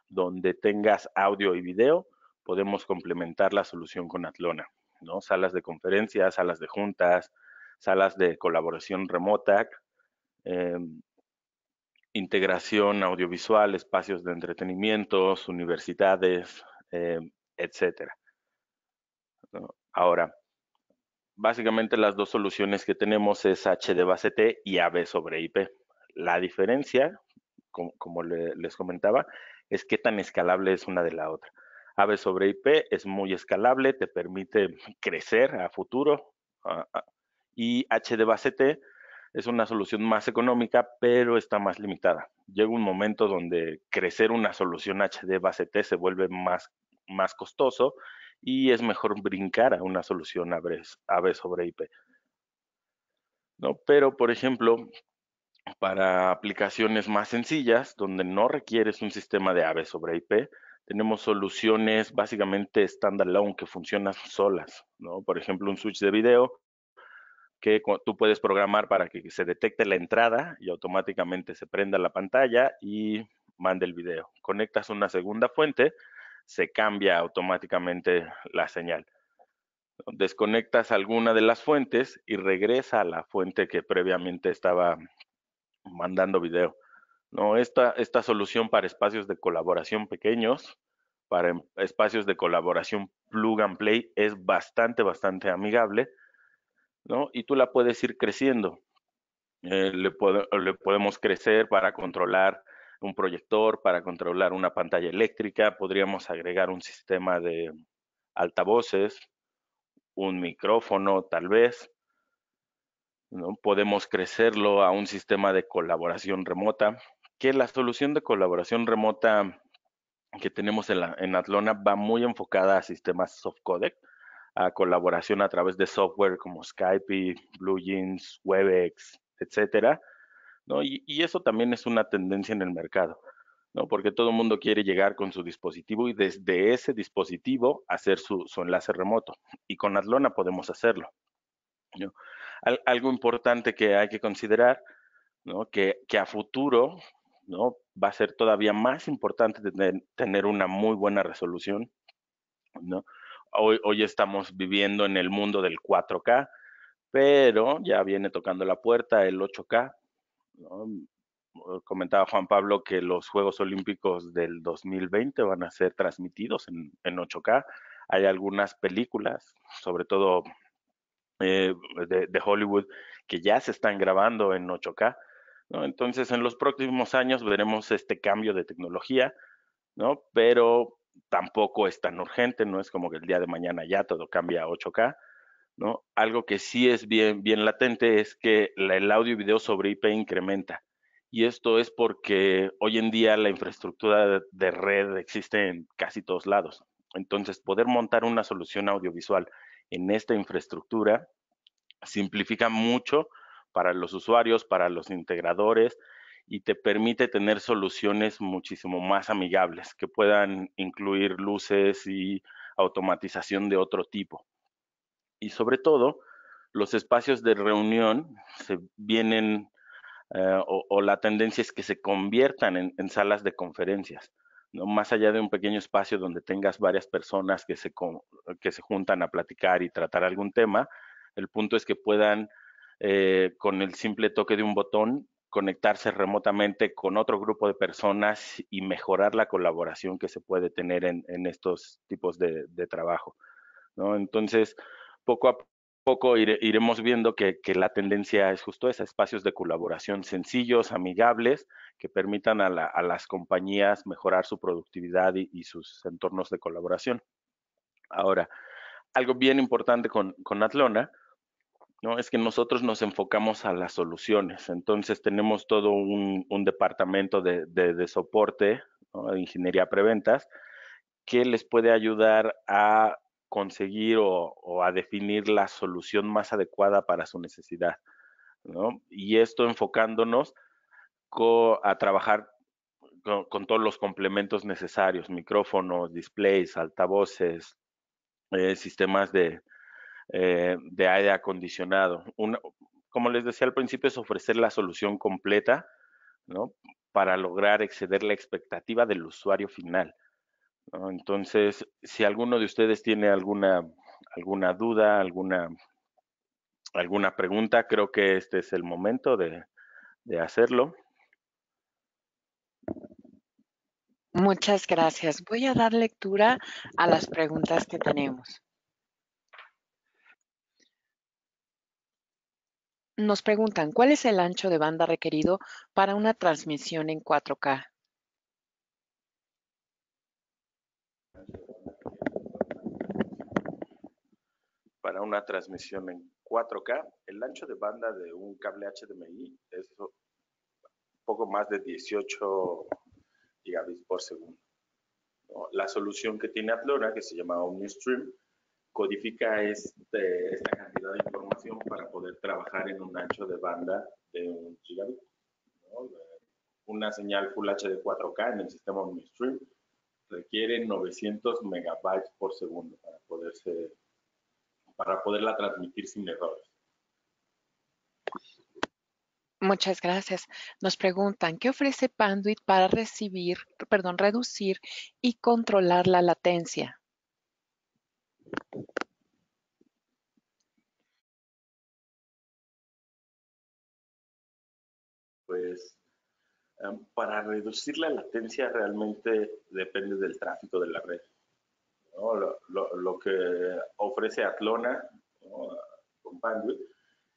donde tengas audio y video, podemos complementar la solución con Atlona, ¿no? Salas de conferencias, salas de juntas, salas de colaboración remota, eh, integración audiovisual, espacios de entretenimiento, universidades, etcétera, ¿no? Ahora, básicamente las dos soluciones que tenemos es HD base T y AB sobre IP. La diferencia, como les comentaba, es qué tan escalable es una de la otra. AB sobre IP es muy escalable, te permite crecer a futuro, y HD base T es una solución más económica, pero está más limitada. Llega un momento donde crecer una solución HD base T se vuelve más costoso y es mejor brincar a una solución AB sobre IP, ¿no? Pero, por ejemplo, para aplicaciones más sencillas, donde no requieres un sistema de AB sobre IP, tenemos soluciones básicamente standalone que funcionan solas, ¿no? Por ejemplo, un switch de video que tú puedes programar para que se detecte la entrada y automáticamente se prenda la pantalla y mande el video. Conectas una segunda fuente, se cambia automáticamente la señal. Desconectas alguna de las fuentes y regresa a la fuente que previamente estaba mandando video. ¿No? Esta solución para espacios de colaboración pequeños, para espacios de colaboración plug and play, es bastante amigable, ¿no? Y tú la puedes ir creciendo. Le podemos crecer para controlar un proyector, para controlar una pantalla eléctrica, podríamos agregar un sistema de altavoces, un micrófono tal vez, ¿no? Podemos crecerlo a un sistema de colaboración remota, que la solución de colaboración remota que tenemos en Atlona va muy enfocada a sistemas soft codec, a colaboración a través de software como Skype, BlueJeans, Webex, etcétera, ¿no? Y eso también es una tendencia en el mercado, ¿no? Porque todo el mundo quiere llegar con su dispositivo y desde ese dispositivo hacer su enlace remoto. Y con Atlona podemos hacerlo, ¿no? Algo importante que hay que considerar, ¿no? Que a futuro, ¿no? Va a ser todavía más importante tener una muy buena resolución, ¿no? Hoy estamos viviendo en el mundo del 4K, pero ya viene tocando la puerta el 8K, ¿no? Comentaba Juan Pablo que los Juegos Olímpicos del 2020 van a ser transmitidos en 8K. Hay algunas películas, sobre todo de Hollywood, que ya se están grabando en 8K, ¿no? Entonces, en los próximos años veremos este cambio de tecnología, ¿no? Pero tampoco es tan urgente, no es como que el día de mañana ya todo cambia a 8K, ¿no? Algo que sí es bien latente es que el audio y video sobre IP incrementa. Y esto es porque hoy en día la infraestructura de red existe en casi todos lados. Entonces, poder montar una solución audiovisual en esta infraestructura simplifica mucho para los usuarios, para los integradores y te permite tener soluciones muchísimo más amigables que puedan incluir luces y automatización de otro tipo. Y sobre todo, los espacios de reunión se vienen o la tendencia es que se conviertan en salas de conferencias, ¿no? Más allá de un pequeño espacio donde tengas varias personas que se juntan a platicar y tratar algún tema, el punto es que puedan, con el simple toque de un botón, conectarse remotamente con otro grupo de personas y mejorar la colaboración que se puede tener en estos tipos de trabajo, ¿no? Entonces, poco a poco iremos viendo que la tendencia es justo esa, espacios de colaboración sencillos, amigables, que permitan a las compañías mejorar su productividad y sus entornos de colaboración. Ahora, algo bien importante con Atlona, ¿no? Es que nosotros nos enfocamos a las soluciones. Entonces tenemos todo un departamento de soporte, ¿no? De ingeniería preventas, que les puede ayudar a conseguir o a definir la solución más adecuada para su necesidad, ¿no? Y esto enfocándonos a trabajar con todos los complementos necesarios, micrófonos, displays, altavoces, sistemas de aire acondicionado. Como les decía al principio, es ofrecer la solución completa, ¿no? Para lograr exceder la expectativa del usuario final, ¿no? Entonces, si alguno de ustedes tiene alguna duda, alguna pregunta, creo que este es el momento de hacerlo. Muchas gracias. Voy a dar lectura a las preguntas que tenemos. Nos preguntan, ¿cuál es el ancho de banda requerido para una transmisión en 4K? Para una transmisión en 4K, el ancho de banda de un cable HDMI es poco más de 18 gigabits por segundo, ¿no? La solución que tiene Atlona, que se llama OmniStream, codifica esta cantidad de información para poder trabajar en un ancho de banda de 1 gigabit, ¿no? Una señal Full HD 4K en el sistema OmniStream requiere 900 megabytes por segundo para poderla transmitir sin errores. Muchas gracias. Nos preguntan, ¿qué ofrece Panduit para reducir y controlar la latencia? Pues para reducir la latencia realmente depende del tráfico de la red, ¿no? Lo que ofrece Atlona, ¿no?, con Bandwidth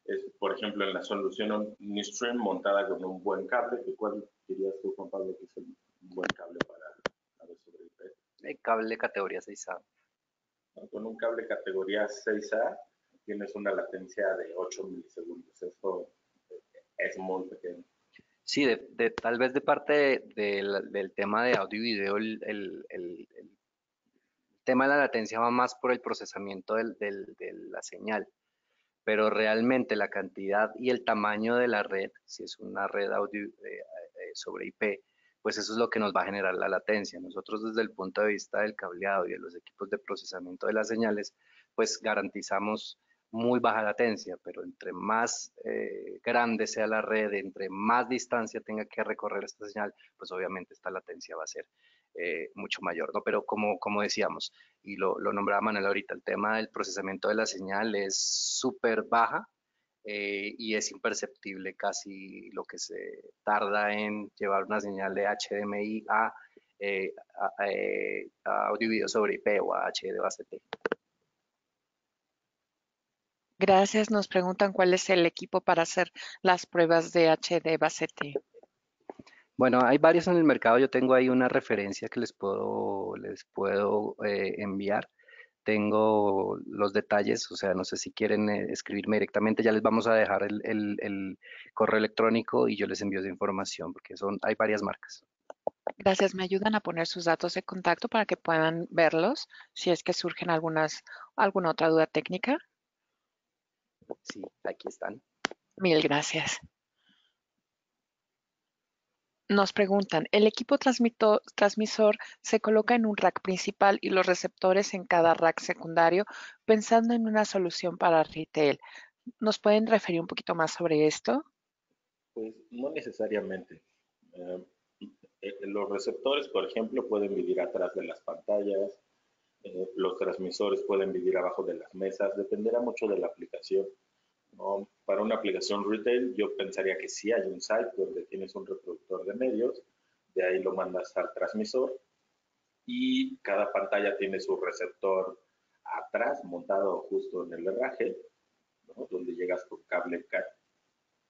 es, por ejemplo, en la solución OmniStream montada con un buen cable. ¿Cuál dirías tú, Juan Pablo, que es un buen cable para ver sobre IP? El cable categoría 6A. ¿No? Con un cable categoría 6A tienes una latencia de 8 milisegundos. Eso es muy pequeño. Sí, tal vez de parte del tema de audio y video, el tema de la latencia va más por el procesamiento de la señal, pero realmente la cantidad y el tamaño de la red, si es una red audio sobre IP, pues eso es lo que nos va a generar la latencia. Nosotros desde el punto de vista del cableado y de los equipos de procesamiento de las señales, pues garantizamos muy baja latencia, pero entre más grande sea la red, entre más distancia tenga que recorrer esta señal, pues obviamente esta latencia va a ser mucho mayor, ¿no? Pero como decíamos, y lo nombraba Manuel ahorita, el tema del procesamiento de la señal es súper baja y es imperceptible casi lo que se tarda en llevar una señal de HDMI a audio y video sobre IP o a HD base T. Gracias. Nos preguntan cuál es el equipo para hacer las pruebas de HD base T. Bueno, hay varios en el mercado. Yo tengo ahí una referencia que les puedo enviar. Tengo los detalles, o sea, no sé si quieren escribirme directamente, ya les vamos a dejar el correo electrónico y yo les envío esa información porque hay varias marcas. Gracias. ¿Me ayudan a poner sus datos de contacto para que puedan verlos si es que surgen alguna otra duda técnica? Sí, aquí están. Mil gracias. Nos preguntan, ¿el equipo transmisor se coloca en un rack principal y los receptores en cada rack secundario, pensando en una solución para retail? ¿Nos pueden referir un poquito más sobre esto? Pues no necesariamente. Eh, los receptores, por ejemplo, pueden vivir atrás de las pantallas. Los transmisores pueden vivir abajo de las mesas. Dependerá mucho de la aplicación, ¿no? Para una aplicación retail, yo pensaría que sí hay un site donde tienes un reproductor de medios, de ahí lo mandas al transmisor y cada pantalla tiene su receptor atrás, montado justo en el herraje, ¿no?, donde llegas con cable CAT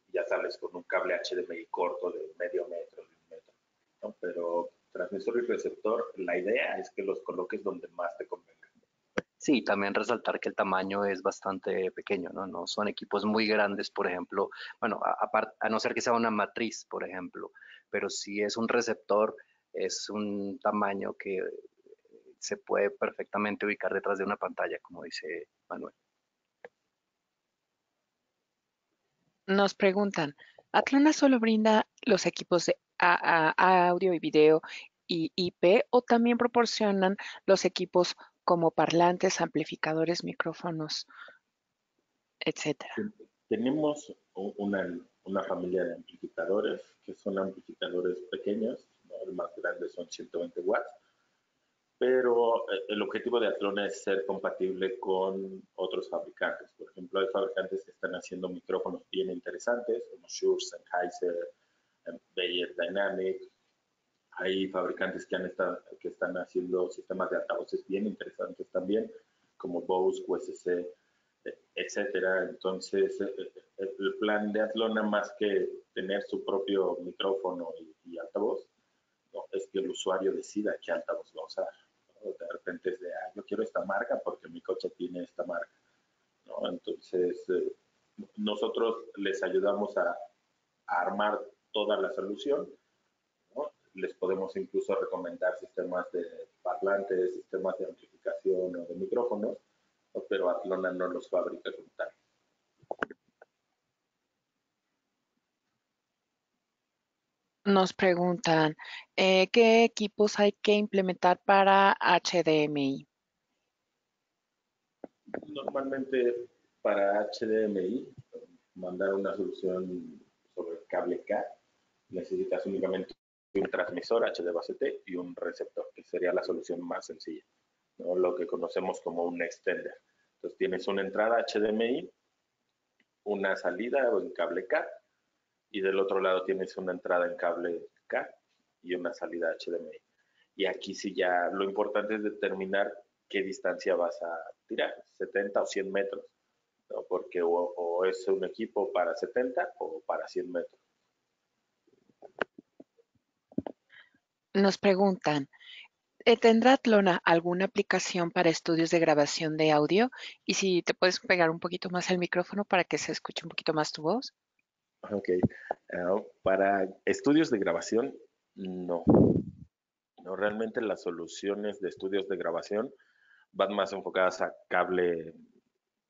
y ya sales con un cable HDMI corto de medio metro, de 1 metro, ¿no? Pero transmisor y receptor, la idea es que los coloques donde más te convenga. Sí, también resaltar que el tamaño es bastante pequeño, ¿no? No son equipos muy grandes, por ejemplo, bueno, a no ser que sea una matriz, por ejemplo, pero si es un receptor, es un tamaño que se puede perfectamente ubicar detrás de una pantalla, como dice Manuel. Nos preguntan, ¿Atlona solo brinda los equipos de audio y video y IP o también proporcionan los equipos como parlantes, amplificadores, micrófonos, etcétera? Tenemos una familia de amplificadores que son amplificadores pequeños, ¿no? El más grande son 120 watts, pero el objetivo de Atlona es ser compatible con otros fabricantes. Por ejemplo, hay fabricantes que están haciendo micrófonos bien interesantes, como Shure, Sennheiser, Beyer Dynamic. Hay fabricantes que están haciendo sistemas de altavoces bien interesantes también, como Bose, QSC, etcétera. Entonces, el plan de Atlona, más que tener su propio micrófono y altavoz, ¿no? Es que el usuario decida qué altavoz va a usar. ¿No? De repente es de, yo quiero esta marca porque mi coche tiene esta marca, ¿no? Entonces, nosotros les ayudamos a armar toda la solución, ¿no? Les podemos incluso recomendar sistemas de parlantes, sistemas de amplificación o de micrófonos, ¿no? Pero Atlona no los fabrica como tal. Nos preguntan, ¿qué equipos hay que implementar para HDMI? Normalmente para HDMI, mandar una solución sobre cable K, necesitas únicamente un transmisor HDBaseT y un receptor, que sería la solución más sencilla, ¿no? Lo que conocemos como un extender. Entonces tienes una entrada HDMI, una salida en cable K, y del otro lado tienes una entrada en cable K y una salida HDMI. Y aquí sí ya lo importante es determinar qué distancia vas a tirar, 70 o 100 metros, ¿no? Porque o es un equipo para 70 o para 100 metros. Nos preguntan, ¿tendrá Atlona alguna aplicación para estudios de grabación de audio? Y si te puedes pegar un poquito más el micrófono para que se escuche un poquito más tu voz. Ok. Para estudios de grabación, no. No, realmente las soluciones de estudios de grabación van más enfocadas a cable,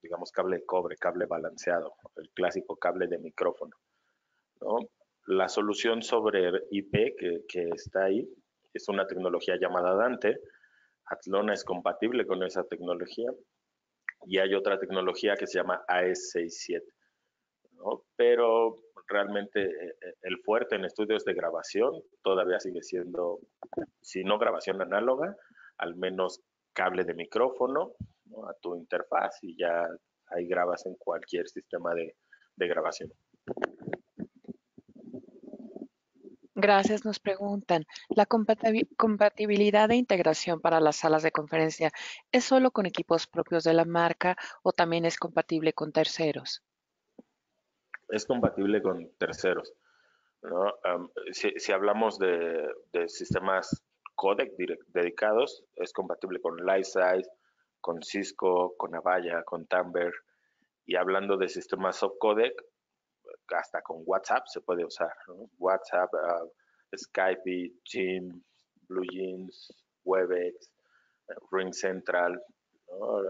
digamos, cable de cobre, cable balanceado, el clásico cable de micrófono, ¿no? La solución sobre IP que está ahí es una tecnología llamada Dante. Atlona es compatible con esa tecnología y hay otra tecnología que se llama AS67, ¿no? Pero realmente el fuerte en estudios de grabación todavía sigue siendo, si no grabación análoga, al menos cable de micrófono, ¿no? A tu interfaz y ya ahí grabas en cualquier sistema de grabación. Gracias, nos preguntan, ¿la compatibilidad e integración para las salas de conferencia es solo con equipos propios de la marca o también es compatible con terceros? Es compatible con terceros, ¿no? Si hablamos de sistemas codec dedicados, es compatible con Livesize, con Cisco, con Avaya, con Timbre. Y hablando de sistemas subcodec, hasta con WhatsApp se puede usar, ¿no? WhatsApp, Skype, Teams, BlueJeans, Webex, Ring Central, ¿no?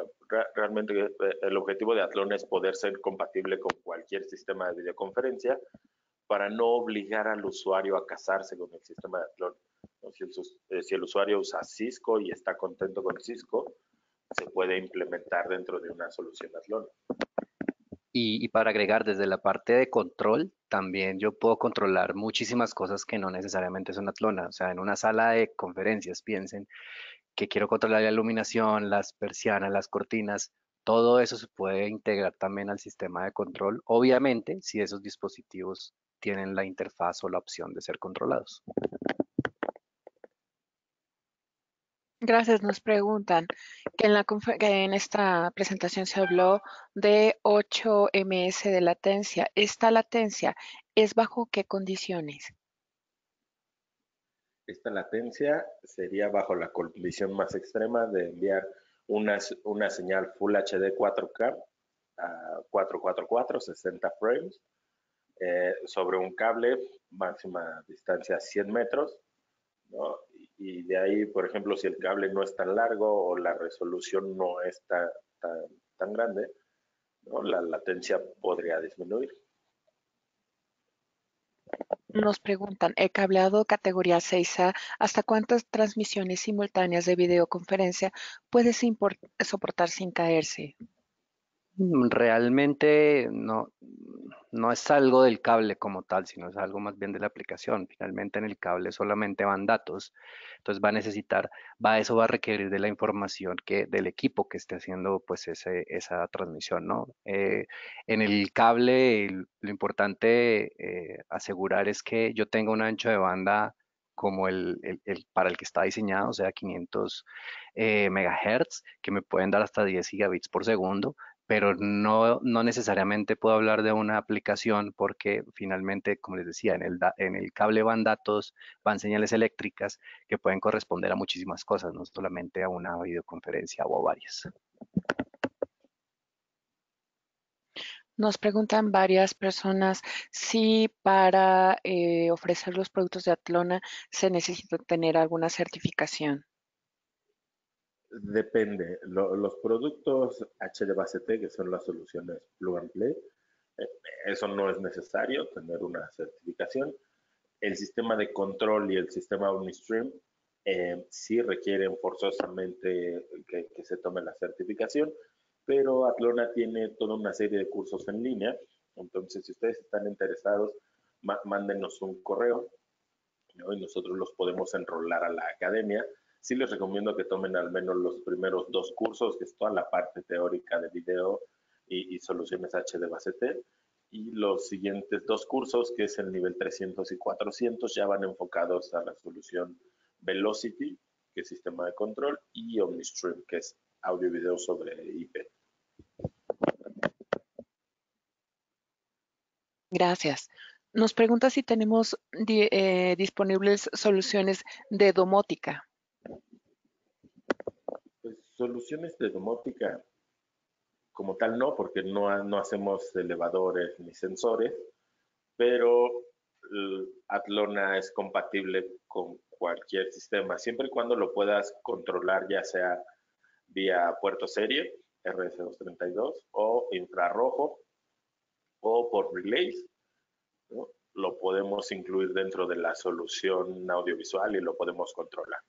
Realmente el objetivo de Athlon es poder ser compatible con cualquier sistema de videoconferencia para no obligar al usuario a casarse con el sistema de Athlon, ¿no? Si el usuario usa Cisco y está contento con Cisco, se puede implementar dentro de una solución Athlon. Y para agregar desde la parte de control, también yo puedo controlar muchísimas cosas que no necesariamente son Atlona. O sea, en una sala de conferencias, piensen que quiero controlar la iluminación, las persianas, las cortinas, todo eso se puede integrar también al sistema de control, obviamente, si esos dispositivos tienen la interfaz o la opción de ser controlados. Gracias, nos preguntan que en esta presentación se habló de 8 ms de latencia. ¿Esta latencia es bajo qué condiciones? Esta latencia sería bajo la condición más extrema de enviar una señal Full HD 4K a 444, 60 frames, sobre un cable, máxima distancia 100 metros, ¿no? Y de ahí, por ejemplo, si el cable no es tan largo o la resolución no es tan grande, ¿no? La latencia podría disminuir. Nos preguntan, el cableado categoría 6A, ¿hasta cuántas transmisiones simultáneas de videoconferencia puede soportar sin caerse? Realmente no es algo del cable como tal, sino es algo más bien de la aplicación. Finalmente en el cable solamente van datos, entonces eso va a requerir de la información del equipo que esté haciendo pues esa transmisión, ¿no? En el cable lo importante asegurar es que yo tenga un ancho de banda como para el que está diseñado, o sea, 500 megahertz, que me pueden dar hasta 10 gigabits por segundo, pero no necesariamente puedo hablar de una aplicación porque finalmente, como les decía, en el cable van datos, van señales eléctricas que pueden corresponder a muchísimas cosas, no solamente a una videoconferencia o a varias. Nos preguntan varias personas si para ofrecer los productos de Atlona se necesita tener alguna certificación. Depende. Los productos HDBaseT, que son las soluciones plug and play, eh, eso no es necesario tener una certificación. El sistema de control y el sistema OmniStream sí requieren forzosamente que se tome la certificación, pero Atlona tiene toda una serie de cursos en línea. Entonces, si ustedes están interesados, mándenos un correo, ¿no? Y nosotros los podemos enrolar a la academia. Sí les recomiendo que tomen al menos los primeros 2 cursos, que es toda la parte teórica de video y soluciones HDBaseT. Y los siguientes 2 cursos, que es el nivel 300 y 400, ya van enfocados a la solución Velocity, que es sistema de control, y OmniStream, que es audio y video sobre IP. Gracias. Nos pregunta si tenemos disponibles soluciones de domótica. Pues soluciones de domótica como tal no, porque no hacemos elevadores ni sensores, pero Atlona es compatible con cualquier sistema, siempre y cuando lo puedas controlar, ya sea vía puerto serie, RS232, o infrarrojo, o por relays, ¿no? Lo podemos incluir dentro de la solución audiovisual y lo podemos controlar.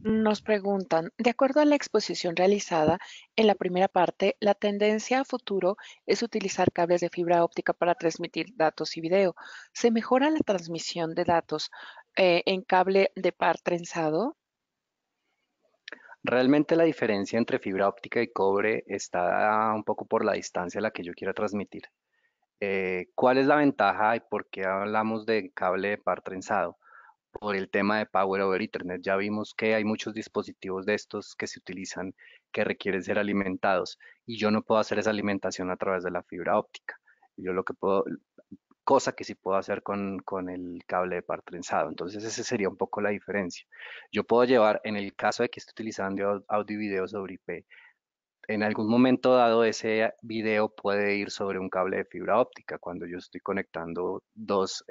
Nos preguntan, de acuerdo a la exposición realizada en la primera parte, la tendencia a futuro es utilizar cables de fibra óptica para transmitir datos y video. ¿Se mejora la transmisión de datos en cable de par trenzado? Realmente la diferencia entre fibra óptica y cobre está un poco por la distancia a la que yo quiera transmitir. ¿Cuál es la ventaja y por qué hablamos de cable de par trenzado? Por el tema de Power over Ethernet. Ya vimos que hay muchos dispositivos de estos que se utilizan que requieren ser alimentados y yo no puedo hacer esa alimentación a través de la fibra óptica. Yo lo que puedo, cosa que sí puedo hacer con el cable de par trenzado. Entonces, esa sería un poco la diferencia. Yo puedo llevar, en el caso de que esté utilizando audio y video sobre IP, en algún momento dado ese video puede ir sobre un cable de fibra óptica cuando yo estoy conectando dos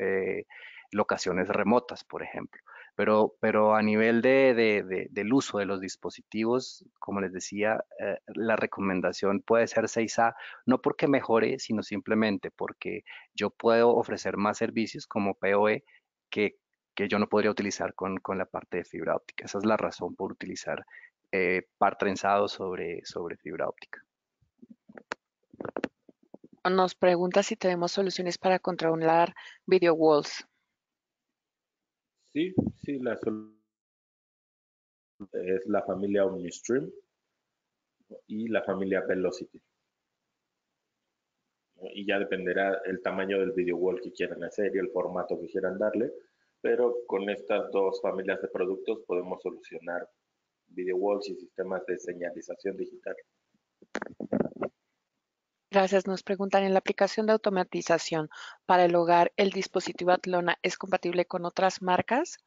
locaciones remotas, por ejemplo. Pero a nivel del uso de los dispositivos, como les decía, la recomendación puede ser 6A, no porque mejore, sino simplemente porque yo puedo ofrecer más servicios como PoE que, que yo no podría utilizar con la parte de fibra óptica. Esa es la razón por utilizar par trenzado sobre fibra óptica. Nos pregunta si tenemos soluciones para controlar video walls. Sí, sí, la solución es la familia OmniStream y la familia Velocity. Y ya dependerá el tamaño del video wall que quieran hacer y el formato que quieran darle, pero con estas 2 familias de productos podemos solucionar video walls y sistemas de señalización digital. Gracias. Nos preguntan, ¿en la aplicación de automatización para el hogar, el dispositivo Atlona es compatible con otras marcas?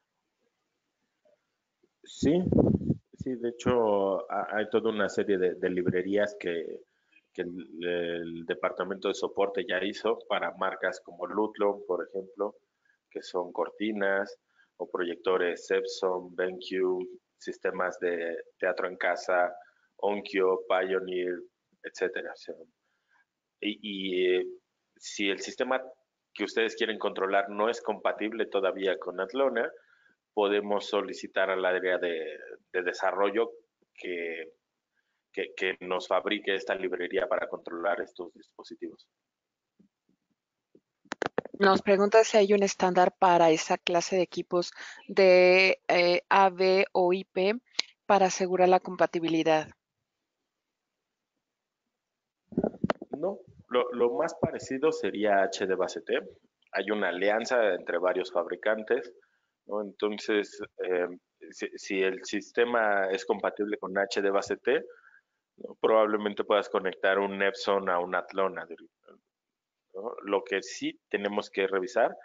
Sí, sí, de hecho hay toda una serie de librerías que el departamento de soporte ya hizo para marcas como Ludlum, por ejemplo, que son cortinas o proyectores Epson, BenQ, sistemas de teatro en casa, Onkyo, Pioneer, etcétera. Y si el sistema que ustedes quieren controlar no es compatible todavía con Atlona, podemos solicitar al área de desarrollo que, que nos fabrique esta librería para controlar estos dispositivos. Nos pregunta si hay un estándar para esa clase de equipos de AV o IP para asegurar la compatibilidad. No, lo más parecido sería HDBaseT. Hay una alianza entre varios fabricantes, ¿no? Entonces, si el sistema es compatible con HDBaseT, ¿no? Probablemente puedas conectar un Epson a un Athlon, ¿no? Lo que sí tenemos que revisar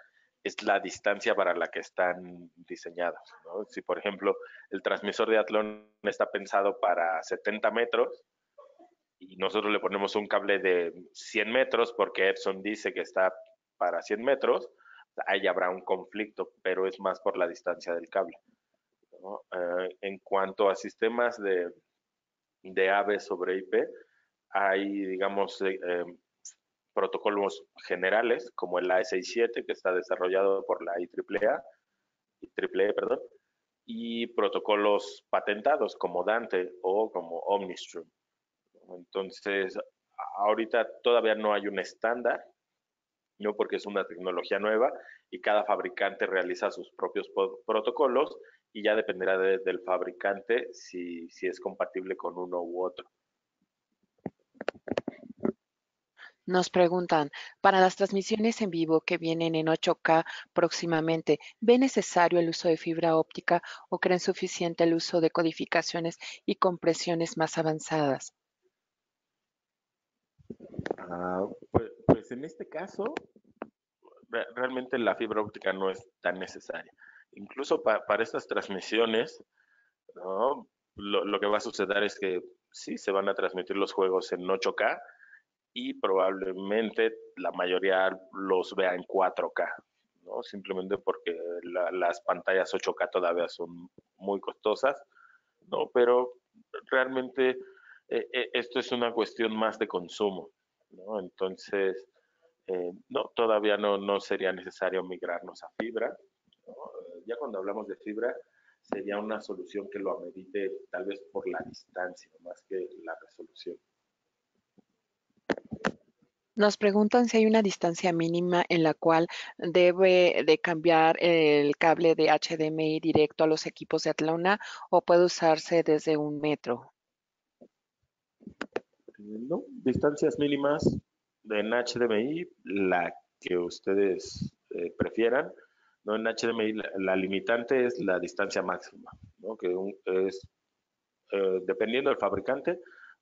es la distancia para la que están diseñados, ¿no? Si, por ejemplo, el transmisor de Athlon está pensado para 70 metros y nosotros le ponemos un cable de 100 metros porque Epson dice que está para 100 metros, ahí habrá un conflicto, pero es más por la distancia del cable, ¿no? En cuanto a sistemas de AVE sobre IP, hay, digamos, protocolos generales como el AE67 que está desarrollado por la IEEE, perdón, y protocolos patentados como Dante o como Omnistream. Entonces, ahorita todavía no hay un estándar, no, porque es una tecnología nueva y cada fabricante realiza sus propios protocolos y ya dependerá del fabricante si es compatible con uno u otro. Nos preguntan, para las transmisiones en vivo que vienen en 8K próximamente, ¿ve necesario el uso de fibra óptica o creen suficiente el uso de codificaciones y compresiones más avanzadas? Pues en este caso, realmente la fibra óptica no es tan necesaria. Incluso para estas transmisiones, ¿no? Lo que va a suceder es que sí se van a transmitir los juegos en 8K y probablemente la mayoría los vea en 4K, ¿no? Simplemente porque las pantallas 8K todavía son muy costosas, ¿no? Pero realmente esto es una cuestión más de consumo, ¿no? Entonces, no, todavía no sería necesario migrarnos a fibra, ¿no? Ya cuando hablamos de fibra, sería una solución que lo amerite tal vez por la distancia, más que la resolución. Nos preguntan si hay una distancia mínima en la cual debe de cambiar el cable de HDMI directo a los equipos de Athlona o puede usarse desde 1 metro. No, distancias mínimas en HDMI, la que ustedes prefieran. ¿No? En HDMI la limitante es la distancia máxima, ¿no? Que es, dependiendo del fabricante,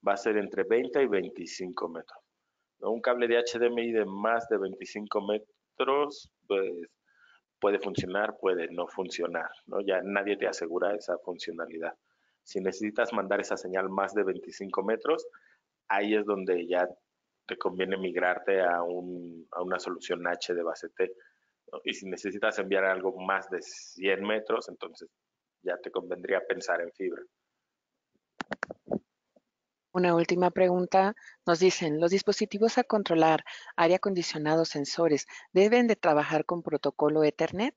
va a ser entre 20 y 25 metros. ¿No? Un cable de HDMI de más de 25 metros, pues puede funcionar, puede no funcionar, ¿no? Ya nadie te asegura esa funcionalidad. Si necesitas mandar esa señal más de 25 metros, ahí es donde ya te conviene migrarte a una solución HDBaseT, ¿no? Y si necesitas enviar algo más de 100 metros, entonces ya te convendría pensar en fibra. Una última pregunta. Nos dicen, ¿los dispositivos a controlar aire acondicionado sensores deben de trabajar con protocolo Ethernet?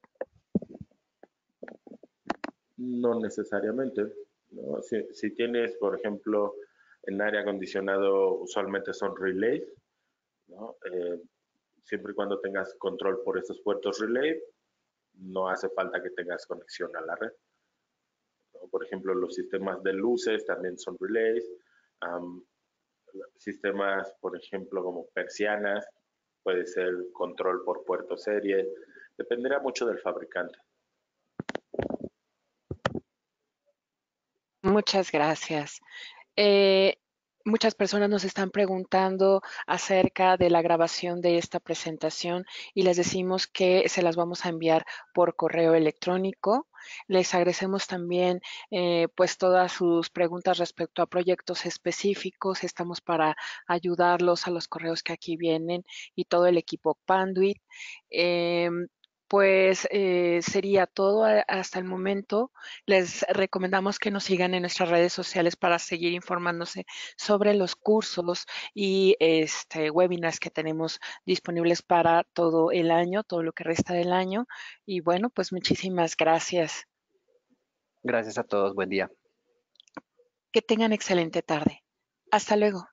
No necesariamente, ¿no? Si tienes, por ejemplo, en aire acondicionado usualmente son relays, ¿no? Siempre y cuando tengas control por estos puertos relay, no hace falta que tengas conexión a la red, ¿no? Por ejemplo, los sistemas de luces también son relays. Um, Sistemas, por ejemplo, como persianas, puede ser control por puerto serie, dependerá mucho del fabricante. Muchas gracias. Eh, Muchas personas nos están preguntando acerca de la grabación de esta presentación y les decimos que se las vamos a enviar por correo electrónico. Les agradecemos también pues todas sus preguntas respecto a proyectos específicos. Estamos para ayudarlos a los correos que aquí vienen y todo el equipo Panduit. Pues sería todo hasta el momento. Les recomendamos que nos sigan en nuestras redes sociales para seguir informándose sobre los cursos y webinars que tenemos disponibles para todo el año, todo lo que resta del año. Y bueno, pues muchísimas gracias. Gracias a todos, buen día. Que tengan excelente tarde. Hasta luego.